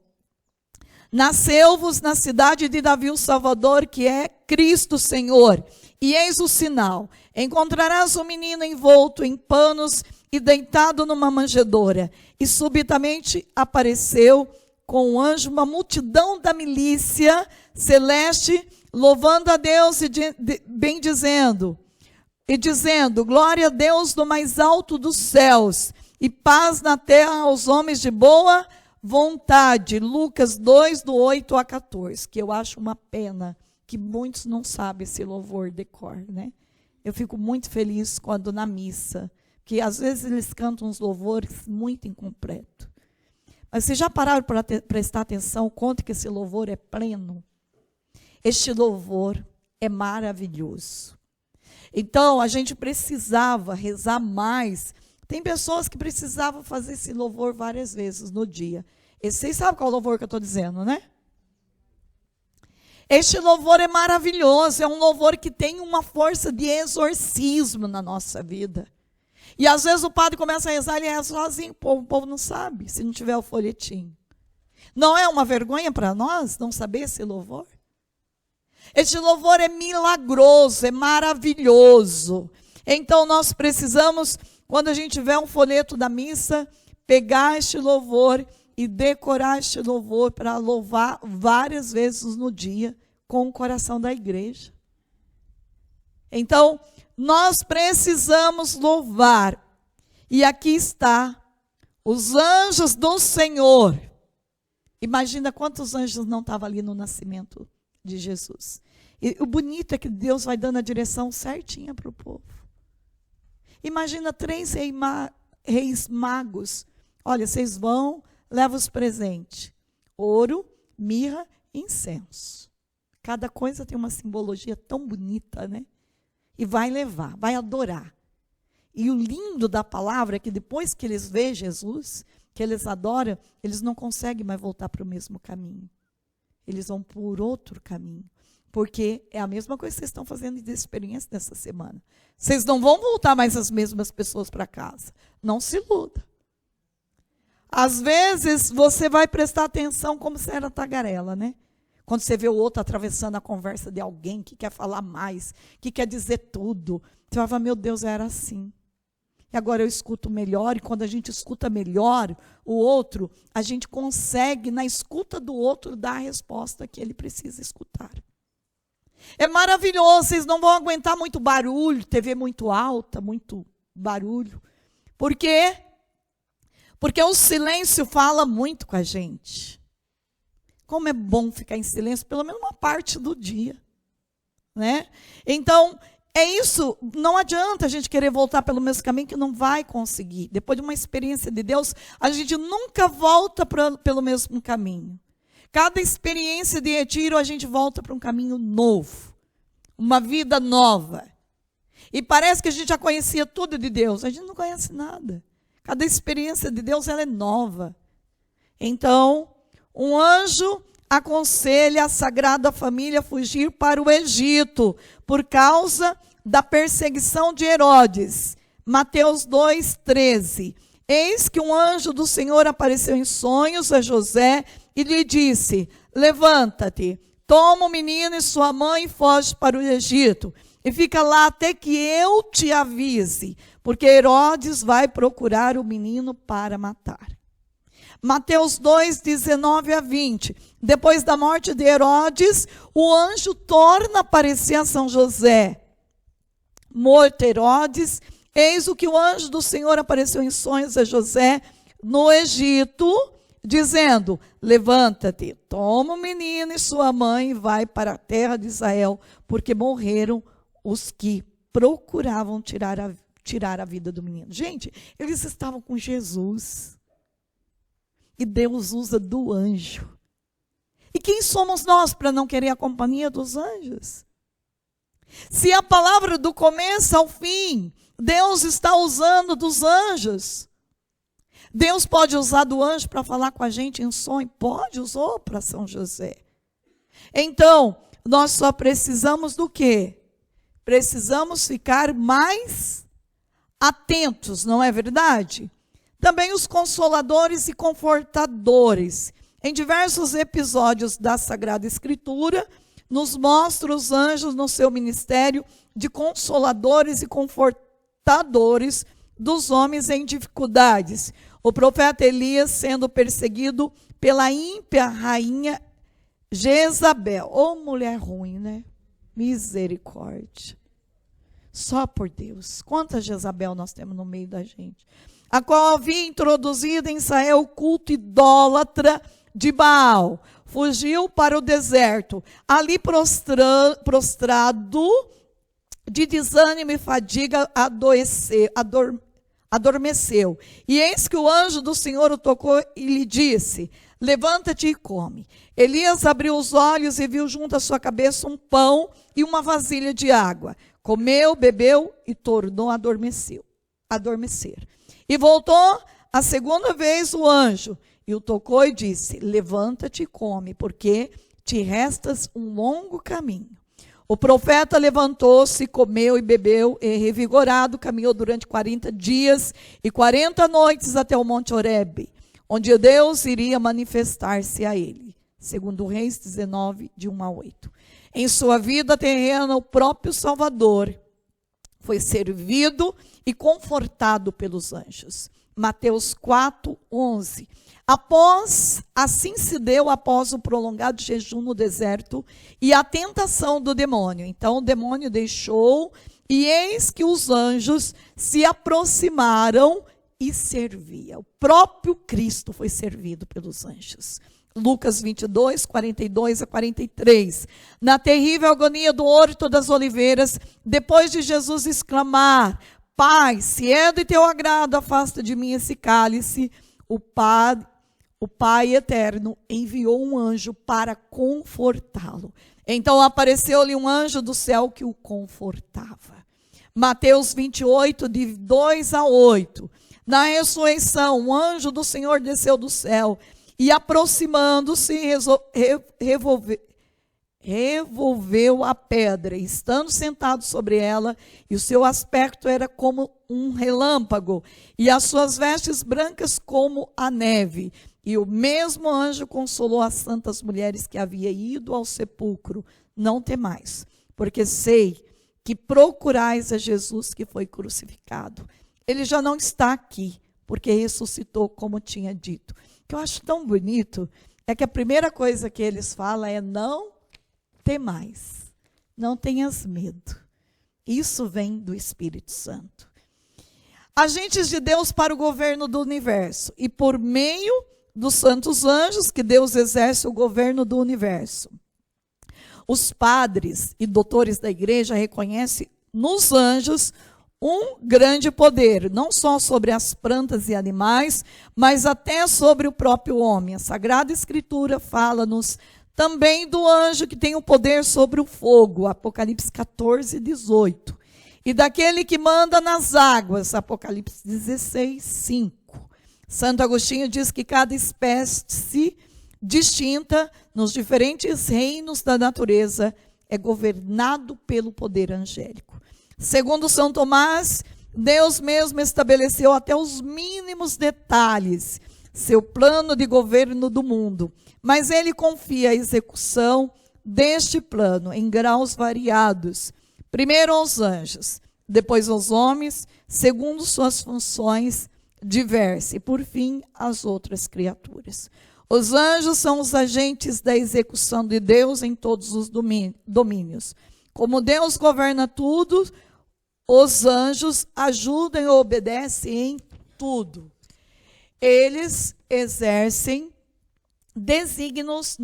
Speaker 1: Nasceu-vos na cidade de Davi o Salvador, que é Cristo Senhor. E eis o sinal: encontrarás um menino envolto em panos e deitado numa manjedoura. E subitamente apareceu com o anjo uma multidão da milícia celeste, louvando a Deus e bendizendo. E dizendo: glória a Deus no mais alto dos céus, e paz na terra aos homens de boa vontade. Lucas 2, do 8 a 14, que eu acho uma pena que muitos não sabem esse louvor de cor, né? Eu fico muito feliz quando na missa, que às vezes eles cantam uns louvores muito incompletos. Mas vocês já pararam para prestar atenção, quanto que esse louvor é pleno? Este louvor é maravilhoso. Então, a gente precisava rezar mais. Tem pessoas que precisavam fazer esse louvor várias vezes no dia. E vocês sabem qual louvor que eu estou dizendo, né? Este louvor é maravilhoso, é um louvor que tem uma força de exorcismo na nossa vida. E às vezes o padre começa a rezar, ele reza sozinho, o povo não sabe, se não tiver o folhetim. Não é uma vergonha para nós não saber esse louvor? Este louvor é milagroso, é maravilhoso. Então nós precisamos, quando a gente tiver um folheto da missa, pegar este louvor e decorar este louvor para louvar várias vezes no dia com o coração da igreja. Então, nós precisamos louvar. E aqui está, os anjos do Senhor. Imagina quantos anjos não estavam ali no nascimento de Jesus. E o bonito é que Deus vai dando a direção certinha para o povo. Imagina 3 reis magos. Olha, vocês vão, levam os presentes. Ouro, mirra e incenso. Cada coisa tem uma simbologia tão bonita, né? E vai levar, vai adorar. E o lindo da palavra é que depois que eles veem Jesus, que eles adoram, eles não conseguem mais voltar para o mesmo caminho. Eles vão por outro caminho. Porque é a mesma coisa que vocês estão fazendo de experiência nessa semana. Vocês não vão voltar mais as mesmas pessoas para casa. Não se iluda. Às vezes, você vai prestar atenção como se era tagarela, né? Quando você vê o outro atravessando a conversa de alguém que quer falar mais, que quer dizer tudo. Você vai falar, meu Deus, era assim. E agora eu escuto melhor, e quando a gente escuta melhor o outro, a gente consegue, na escuta do outro, dar a resposta que ele precisa escutar. É maravilhoso, vocês não vão aguentar muito barulho, TV muito alta, muito barulho. Por quê? Porque o silêncio fala muito com a gente. Como é bom ficar em silêncio, pelo menos uma parte do dia, né? Então, é isso, não adianta a gente querer voltar pelo mesmo caminho, que não vai conseguir. Depois de uma experiência de Deus, a gente nunca volta pelo mesmo caminho. Cada experiência de retiro, a gente volta para um caminho novo, uma vida nova. E parece que a gente já conhecia tudo de Deus, a gente não conhece nada. Cada experiência de Deus, ela é nova. Então, um anjo aconselha a Sagrada Família a fugir para o Egito, por causa da perseguição de Herodes. Mateus 2,13. Eis que um anjo do Senhor apareceu em sonhos a José e lhe disse: levanta-te, toma o menino e sua mãe e foge para o Egito, e fica lá até que eu te avise, porque Herodes vai procurar o menino para matar. Mateus 2, 19 a 20. Depois da morte de Herodes, o anjo torna a aparecer a São José. Morto Herodes, eis o que o anjo do Senhor apareceu em sonhos a José no Egito, dizendo: levanta-te, toma o menino e sua mãe e vai para a terra de Israel, porque morreram os que procuravam tirar a vida do menino. Gente, eles estavam com Jesus. E Deus usa do anjo. E quem somos nós para não querer a companhia dos anjos? Se a palavra do começo ao fim, Deus está usando dos anjos. Deus pode usar do anjo para falar com a gente em sonho? Pode, usou para São José. Então, nós só precisamos do quê? Precisamos ficar mais atentos, não é verdade? Também os consoladores e confortadores. Em diversos episódios da Sagrada Escritura, nos mostra os anjos no seu ministério de consoladores e confortadores dos homens em dificuldades. O profeta Elias sendo perseguido pela ímpia rainha Jezabel. Ô, mulher ruim, né? Misericórdia. Só por Deus. Quanta Jezabel nós temos no meio da gente. A qual havia introduzido em Israel o culto idólatra de Baal. Fugiu para o deserto. Ali prostrado de desânimo e fadiga, adormeceu. E eis que o anjo do Senhor o tocou e lhe disse: levanta-te e come. Elias abriu os olhos e viu junto à sua cabeça um pão e uma vasilha de água. Comeu, bebeu e tornou a adormecer. E voltou a segunda vez o anjo e o tocou e disse: levanta-te e come, porque te restas um longo caminho. O profeta levantou-se, comeu e bebeu, e revigorado caminhou durante 40 dias e 40 noites até o Monte Horebe, onde Deus iria manifestar-se a ele. Segundo Reis 19, de 1 a 8. Em sua vida terrena, o próprio Salvador foi servido e confortado pelos anjos. Mateus 4, 11. Assim se deu após o prolongado jejum no deserto e a tentação do demônio. Então o demônio deixou, e eis que os anjos se aproximaram e serviam. O próprio Cristo foi servido pelos anjos. Lucas 22, 42 a 43. Na terrível agonia do Horto das Oliveiras, depois de Jesus exclamar: Pai, se é do teu agrado, afasta de mim esse cálice, o Pai eterno enviou um anjo para confortá-lo. Então apareceu-lhe um anjo do céu que o confortava. Mateus 28, de 2 a 8. Na ressurreição, um anjo do Senhor desceu do céu e, aproximando-se, revolveu a pedra, estando sentado sobre ela, e o seu aspecto era como um relâmpago, e as suas vestes brancas como a neve. E o mesmo anjo consolou as santas mulheres que haviam ido ao sepulcro: não temais, porque sei que procurais a Jesus que foi crucificado. Ele já não está aqui, porque ressuscitou, como tinha dito. O que eu acho tão bonito é que a primeira coisa que eles falam é: não temais, não tenhas medo. Isso vem do Espírito Santo. Agentes de Deus para o governo do universo, e por meio dos santos anjos que Deus exerce o governo do universo. Os padres e doutores da igreja reconhecem nos anjos um grande poder, não só sobre as plantas e animais, mas até sobre o próprio homem. A Sagrada Escritura fala-nos também do anjo que tem o poder sobre o fogo, Apocalipse 14, 18. E daquele que manda nas águas, Apocalipse 16, 5. Santo Agostinho diz que cada espécie distinta nos diferentes reinos da natureza é governado pelo poder angélico. Segundo São Tomás, Deus mesmo estabeleceu até os mínimos detalhes seu plano de governo do mundo, mas ele confia a execução deste plano em graus variados, primeiro aos anjos, depois aos homens, segundo suas funções diversas, e por fim às outras criaturas. Os anjos são os agentes da execução de Deus em todos os domínios. Como Deus governa tudo, os anjos ajudam e obedecem em tudo. Eles exercem desígnios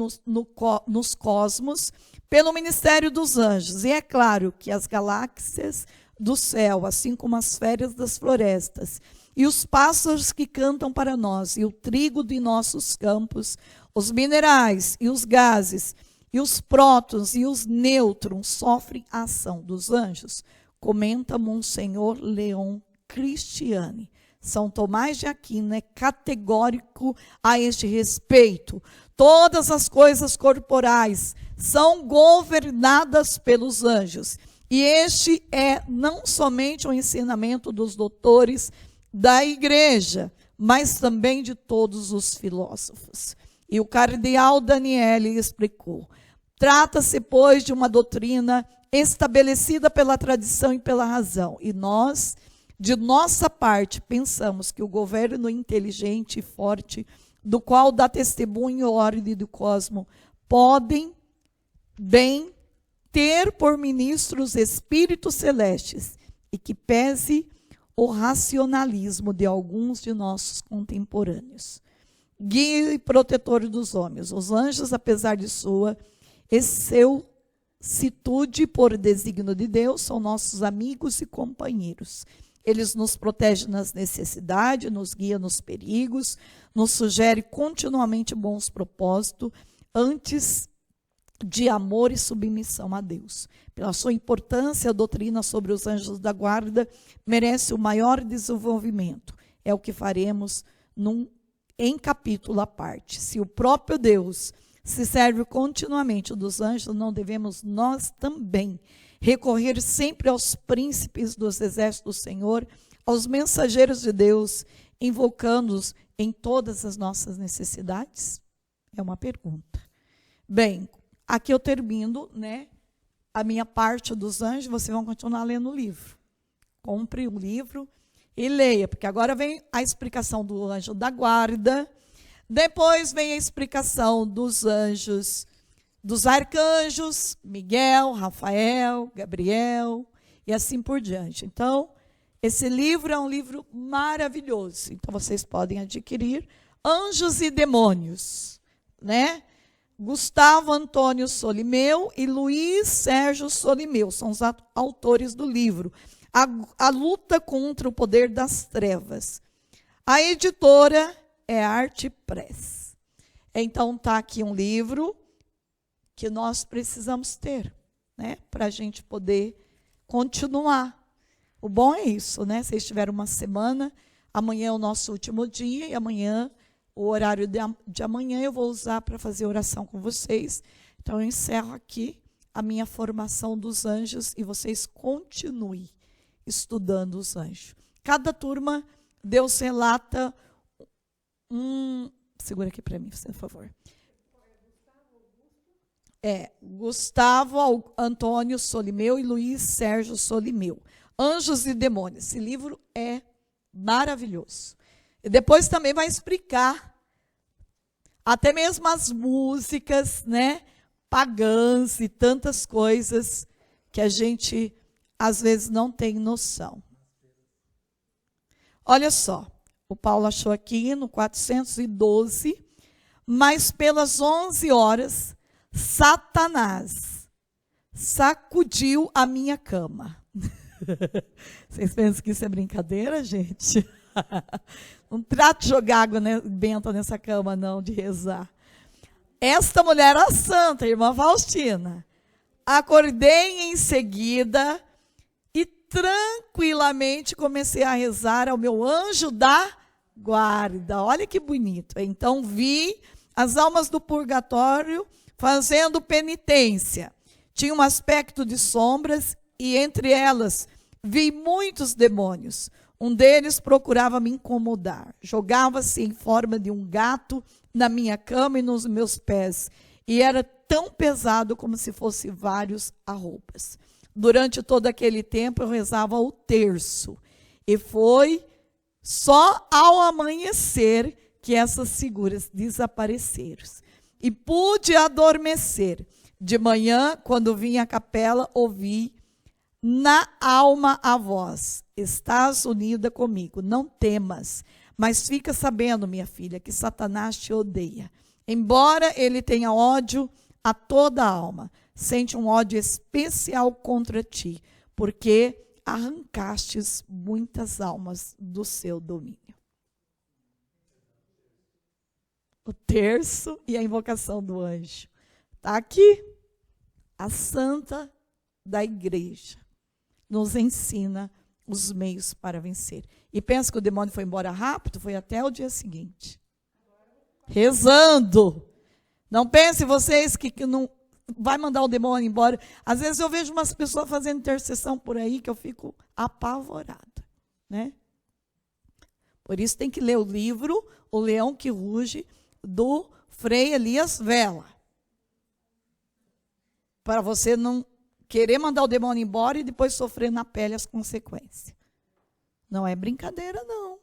Speaker 1: nos cosmos pelo ministério dos anjos. E é claro que as galáxias do céu, assim como as férias das florestas, e os pássaros que cantam para nós, e o trigo de nossos campos, os minerais e os gases, e os prótons e os nêutrons sofrem a ação dos anjos, comenta Monsenhor Leon Cristiani. São Tomás de Aquino é categórico a este respeito. Todas as coisas corporais são governadas pelos anjos, E este é não somente o ensinamento dos doutores da igreja, mas também de todos os filósofos. E o cardeal Daniele explicou: trata-se, pois, de uma doutrina estabelecida pela tradição e pela razão. E nós, de nossa parte, pensamos que o governo inteligente e forte, do qual dá testemunho a ordem do cosmo, podem bem ter por ministros espíritos celestes, e que pese o racionalismo de alguns de nossos contemporâneos. Guia e protetor dos homens, os anjos, apesar de sua excelsitude por desígnio de Deus, são nossos amigos e companheiros. Eles nos protegem nas necessidades, nos guiam nos perigos, nos sugere continuamente bons propósitos, antes de amor e submissão a Deus. Pela sua importância, a doutrina sobre os anjos da guarda merece o maior desenvolvimento. É o que faremos em capítulo à parte. Se o próprio Deus se serve continuamente dos anjos, não devemos nós também recorrer sempre aos príncipes dos exércitos do Senhor, aos mensageiros de Deus, invocando-os em todas as nossas necessidades? É uma pergunta. Bem, aqui eu termino, a minha parte dos anjos. Vocês vão continuar lendo o livro. Compre o livro e leia, porque agora vem a explicação do anjo da guarda, depois vem a explicação dos anjos, dos arcanjos, Miguel, Rafael, Gabriel, e assim por diante. Então, esse livro é um livro maravilhoso. Então, vocês podem adquirir. Anjos e Demônios, Gustavo Antônio Solimeu e Luiz Sérgio Solimeu são os autores do livro. A luta contra o poder das trevas. A editora é Arte Press. Então, está aqui um livro que nós precisamos ter, para a gente poder continuar. O bom é isso, Vocês tiveram uma semana, amanhã é o nosso último dia, e amanhã, o horário de amanhã, eu vou usar para fazer oração com vocês. Então, eu encerro aqui a minha formação dos anjos, e vocês continuem estudando os anjos. Cada turma, Deus relata segura aqui para mim, por favor. Gustavo Antônio Solimeu e Luiz Sérgio Solimeu. Anjos e Demônios. Esse livro é maravilhoso. E depois também vai explicar até mesmo as músicas, pagãs e tantas coisas que a gente às vezes não tem noção. Olha só, o Paulo achou aqui no 412, mas pelas 11 horas, Satanás sacudiu a minha cama. Vocês pensam que isso é brincadeira, gente? Não trate de jogar água benta nessa cama, não, de rezar. Esta mulher era santa, irmã Faustina. Acordei em seguida e tranquilamente comecei a rezar ao meu anjo da guarda. Olha que bonito. Então vi as almas do purgatório fazendo penitência. Tinha um aspecto de sombras e entre elas vi muitos demônios. Um deles procurava me incomodar. Jogava-se em forma de um gato na minha cama e nos meus pés. E era tão pesado como se fosse vários arrobas. Durante todo aquele tempo eu rezava o terço. E foi só ao amanhecer que essas figuras desapareceram. E pude adormecer. De manhã, quando vim à capela, ouvi na alma a voz: estás unida comigo, não temas, mas fica sabendo, minha filha, que Satanás te odeia. Embora ele tenha ódio a toda a alma, sente um ódio especial contra ti, porque arrancastes muitas almas do seu domínio. O terço e a invocação do anjo. Está aqui. A santa da igreja nos ensina os meios para vencer. E pensa que o demônio foi embora rápido? Foi até o dia seguinte. Rezando. Não pense vocês que não vai mandar o demônio embora. Às vezes eu vejo umas pessoas fazendo intercessão por aí que eu fico apavorada, né? Por isso tem que ler o livro O Leão que Ruge, do Frei Elias Vela. Para você não querer mandar o demônio embora e depois sofrer na pele as consequências. Não é brincadeira, não.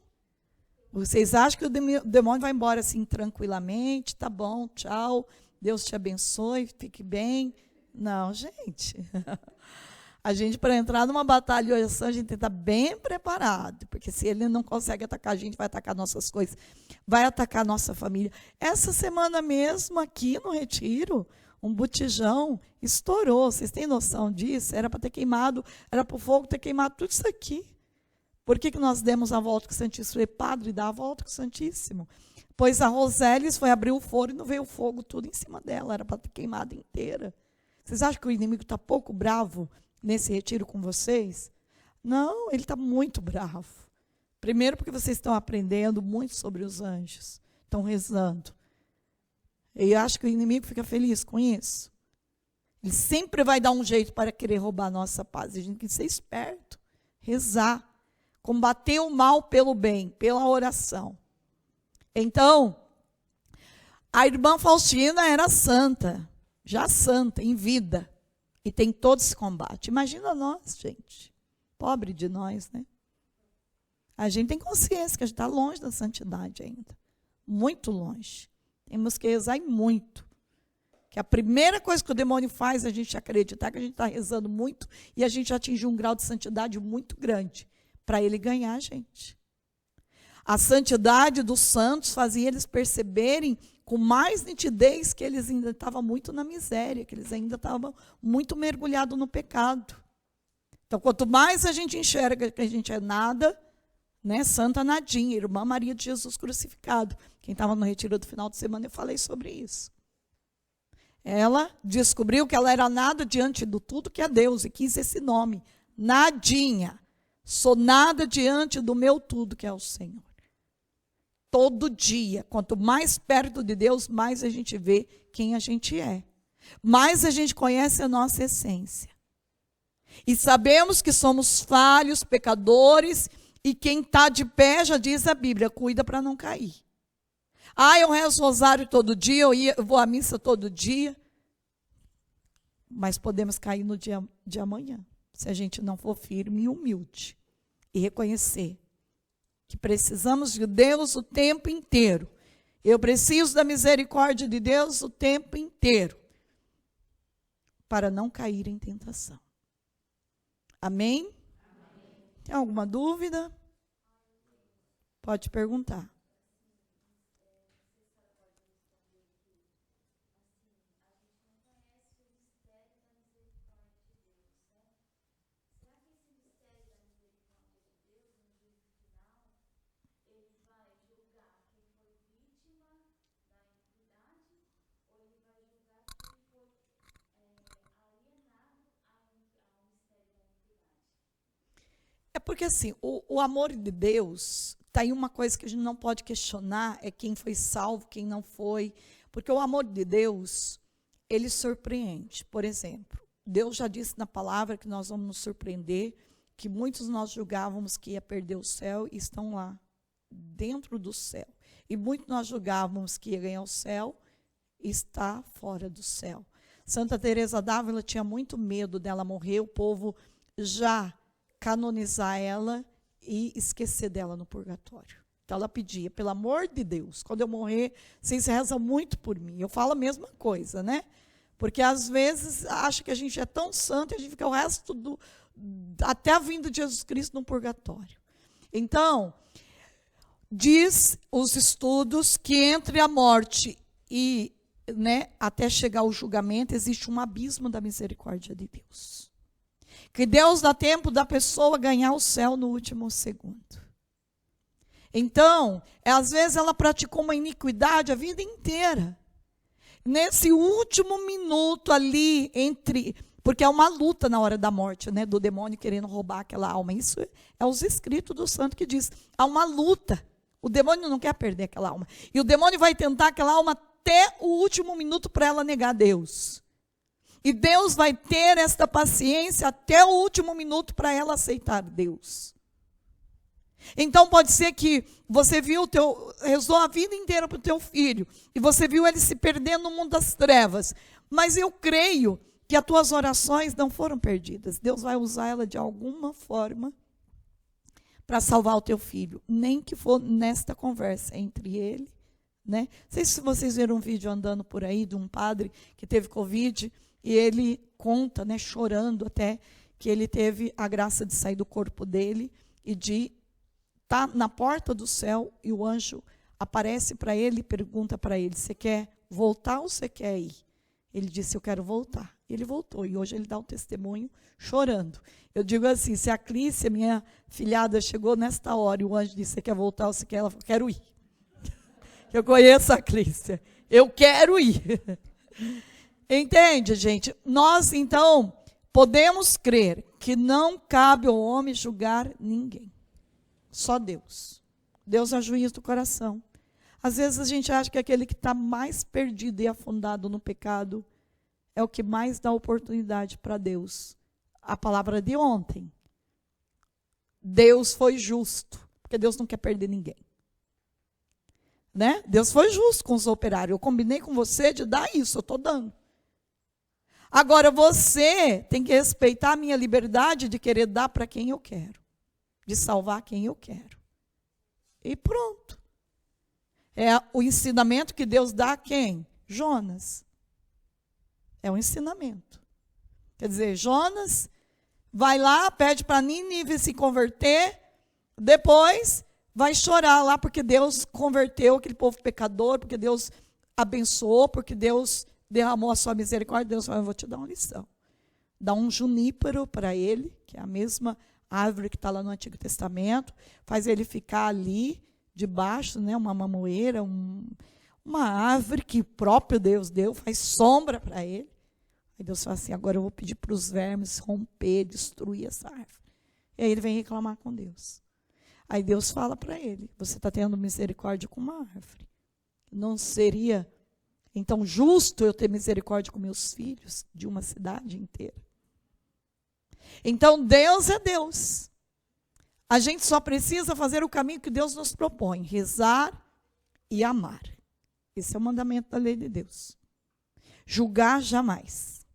Speaker 1: Vocês acham que o demônio vai embora assim tranquilamente? Tá bom, tchau, Deus te abençoe, fique bem. Não, gente. A gente, para entrar numa batalha de oração, a gente tem que estar bem preparado, porque se ele não consegue atacar a gente, vai atacar nossas coisas, vai atacar nossa família. Essa semana mesmo, aqui no Retiro, um botijão estourou. Vocês têm noção disso? Era para ter queimado, era para o fogo ter queimado tudo isso aqui. Por que nós demos a volta com o Santíssimo? Falei, padre, dá a volta com o Santíssimo. Pois a Rosélis foi abrir o forno e não veio o fogo tudo em cima dela, era para ter queimado inteira. Vocês acham que o inimigo está pouco bravo nesse retiro com vocês? Não, ele está muito bravo. Primeiro porque vocês estão aprendendo muito sobre os anjos, estão rezando. E eu acho que o inimigo fica feliz com isso. Ele sempre vai dar um jeito para querer roubar a nossa paz. A gente tem que ser esperto, rezar, combater o mal pelo bem, pela oração. Então, a irmã Faustina era santa, já santa, em vida. E tem todo esse combate. Imagina nós, gente. Pobre de nós, né? A gente tem consciência que a gente está longe da santidade ainda. Muito longe. Temos que rezar muito. Que a primeira coisa que o demônio faz é a gente acreditar que a gente está rezando muito e a gente atingiu um grau de santidade muito grande para ele ganhar a gente. A santidade dos santos fazia eles perceberem com mais nitidez que eles ainda estavam muito na miséria, que eles ainda estavam muito mergulhados no pecado. Então, quanto mais a gente enxerga que a gente é nada, né, Santa Nadinha, irmã Maria de Jesus crucificado. Quem estava no retiro do final de semana, eu falei sobre isso. Ela descobriu que ela era nada diante do tudo que é Deus e quis esse nome, Nadinha. Sou nada diante do meu tudo que é o Senhor. Todo dia, quanto mais perto de Deus, mais a gente vê quem a gente é. Mais a gente conhece a nossa essência. E sabemos que somos falhos, pecadores, e quem está de pé, já diz a Bíblia, cuida para não cair. Ah, eu rezo rosário todo dia, eu vou à missa todo dia. Mas podemos cair no dia de amanhã, se a gente não for firme e humilde. E reconhecer que precisamos de Deus o tempo inteiro. Eu preciso da misericórdia de Deus o tempo inteiro, para não cair em tentação. Amém? Amém. Tem alguma dúvida? Pode perguntar. É porque assim, o amor de Deus, está aí uma coisa que a gente não pode questionar, é quem foi salvo, quem não foi. Porque o amor de Deus, ele surpreende. Por exemplo, Deus já disse na palavra que nós vamos nos surpreender, que muitos nós julgávamos que ia perder o céu e estão lá, dentro do céu. E muitos nós julgávamos que ia ganhar o céu e está fora do céu. Santa Teresa d'Ávila tinha muito medo dela morrer, o povo já canonizar ela e esquecer dela no purgatório. Então ela pedia, pelo amor de Deus, quando eu morrer, vocês rezam muito por mim. Eu falo a mesma coisa, né? Porque às vezes acha que a gente é tão santo e a gente fica o resto até a vinda de Jesus Cristo no purgatório. Então, diz os estudos que entre a morte e, né, até chegar ao julgamento, existe um abismo da misericórdia de Deus. Que Deus dá tempo da pessoa ganhar o céu no último segundo. Então, às vezes ela praticou uma iniquidade a vida inteira. Nesse último minuto ali, porque é uma luta na hora da morte, né, do demônio querendo roubar aquela alma. Isso é os escritos do santo que diz. Há uma luta. O demônio não quer perder aquela alma. E o demônio vai tentar aquela alma até o último minuto para ela negar Deus. E Deus vai ter esta paciência até o último minuto para ela aceitar Deus. Então pode ser que você rezou a vida inteira para o teu filho, e você viu ele se perdendo no mundo das trevas. Mas eu creio que as tuas orações não foram perdidas. Deus vai usar ela de alguma forma para salvar o teu filho. Nem que for nesta conversa entre ele, né? Não sei se vocês viram um vídeo andando por aí de um padre que teve Covid, e ele conta, né, chorando até, que ele teve a graça de sair do corpo dele e de estar na porta do céu, e o anjo aparece para ele e pergunta para ele: você quer voltar ou você quer ir? Ele disse: eu quero voltar. Ele voltou, e hoje ele dá um testemunho chorando. Eu digo assim, se a Clícia, minha filhada, chegou nesta hora e o anjo disse: você quer voltar ou você quer? Ela falou: quero ir. Eu conheço a Clícia, eu quero ir. Entende, gente? Nós, então, podemos crer que não cabe ao homem julgar ninguém. Só Deus. Deus é o juiz do coração. Às vezes a gente acha que aquele que está mais perdido e afundado no pecado é o que mais dá oportunidade para Deus. A palavra de ontem. Deus foi justo, porque Deus não quer perder ninguém. Né? Deus foi justo com os operários. Eu combinei com você de dar isso, eu estou dando. Agora você tem que respeitar a minha liberdade de querer dar para quem eu quero, de salvar quem eu quero. E pronto. É o ensinamento que Deus dá a quem? Jonas. É um ensinamento. Quer dizer, Jonas vai lá, pede para Nínive se converter, depois vai chorar lá porque Deus converteu aquele povo pecador, porque Deus abençoou, porque Deus derramou a sua misericórdia. Deus falou: eu vou te dar uma lição. Dá um junípero para ele, que é a mesma árvore que está lá no Antigo Testamento, faz ele ficar ali debaixo, né, uma mamoeira, uma árvore que o próprio Deus deu, faz sombra para ele. Aí Deus fala assim: agora eu vou pedir para os vermes romper, destruir essa árvore. E aí ele vem reclamar com Deus. Aí Deus fala para ele: você está tendo misericórdia com uma árvore. Não seria, então, justo eu ter misericórdia com meus filhos de uma cidade inteira? Então, Deus é Deus. A gente só precisa fazer o caminho que Deus nos propõe: rezar e amar. Esse é o mandamento da lei de Deus. Julgar jamais.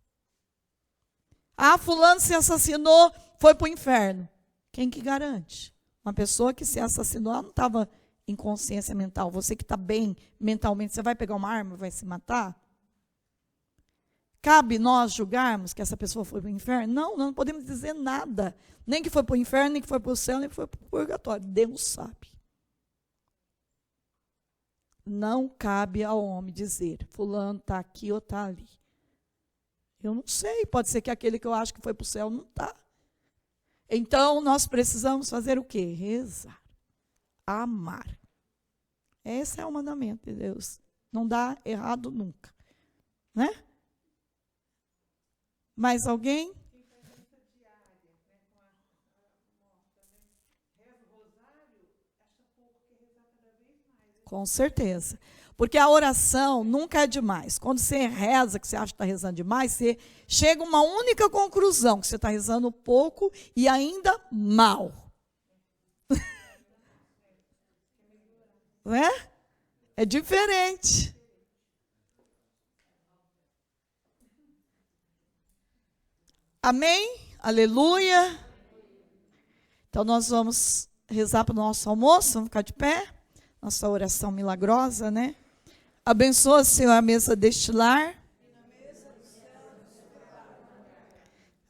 Speaker 1: Ah, fulano se assassinou, foi para o inferno. Quem que garante? Uma pessoa que se assassinou, ela não estava em consciência mental. Você que está bem mentalmente, você vai pegar uma arma e vai se matar? Cabe nós julgarmos que essa pessoa foi para o inferno? Não, não podemos dizer nada. Nem que foi para o inferno, nem que foi para o céu, nem que foi para o purgatório. Deus sabe. Não cabe ao homem dizer: fulano está aqui ou está ali. Eu não sei, pode ser que aquele que eu acho que foi para o céu não está. Então, nós precisamos fazer o quê? Rezar. Amar. Esse é o mandamento de Deus. Não dá errado nunca. Né? Mais alguém? Com certeza. Porque a oração nunca é demais. Quando você reza, que você acha que está rezando demais, você chega a uma única conclusão: que você está rezando pouco e ainda mal. Não é? É diferente. Amém? Aleluia. Então nós vamos rezar para o nosso almoço, vamos ficar de pé. Nossa oração milagrosa, né? Abençoa, Senhor, a mesa deste lar.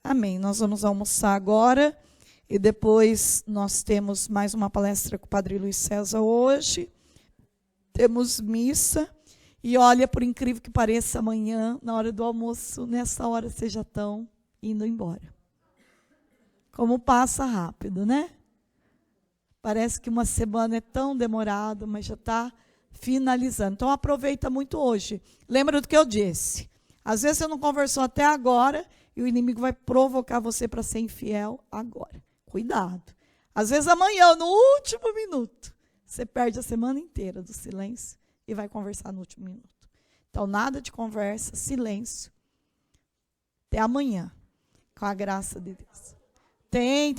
Speaker 1: Amém. Nós vamos almoçar agora e depois nós temos mais uma palestra com o Padre Luiz César hoje. Temos missa. E olha, por incrível que pareça, amanhã, na hora do almoço, nessa hora, vocês já estão indo embora. Como passa rápido, né? Parece que uma semana é tão demorada, mas já está finalizando. Então, aproveita muito hoje. Lembra do que eu disse? Às vezes você não conversou até agora e o inimigo vai provocar você para ser infiel agora. Cuidado. Às vezes amanhã, no último minuto, você perde a semana inteira do silêncio e vai conversar no último minuto. Então, nada de conversa, silêncio. Até amanhã, com a graça de Deus. Tem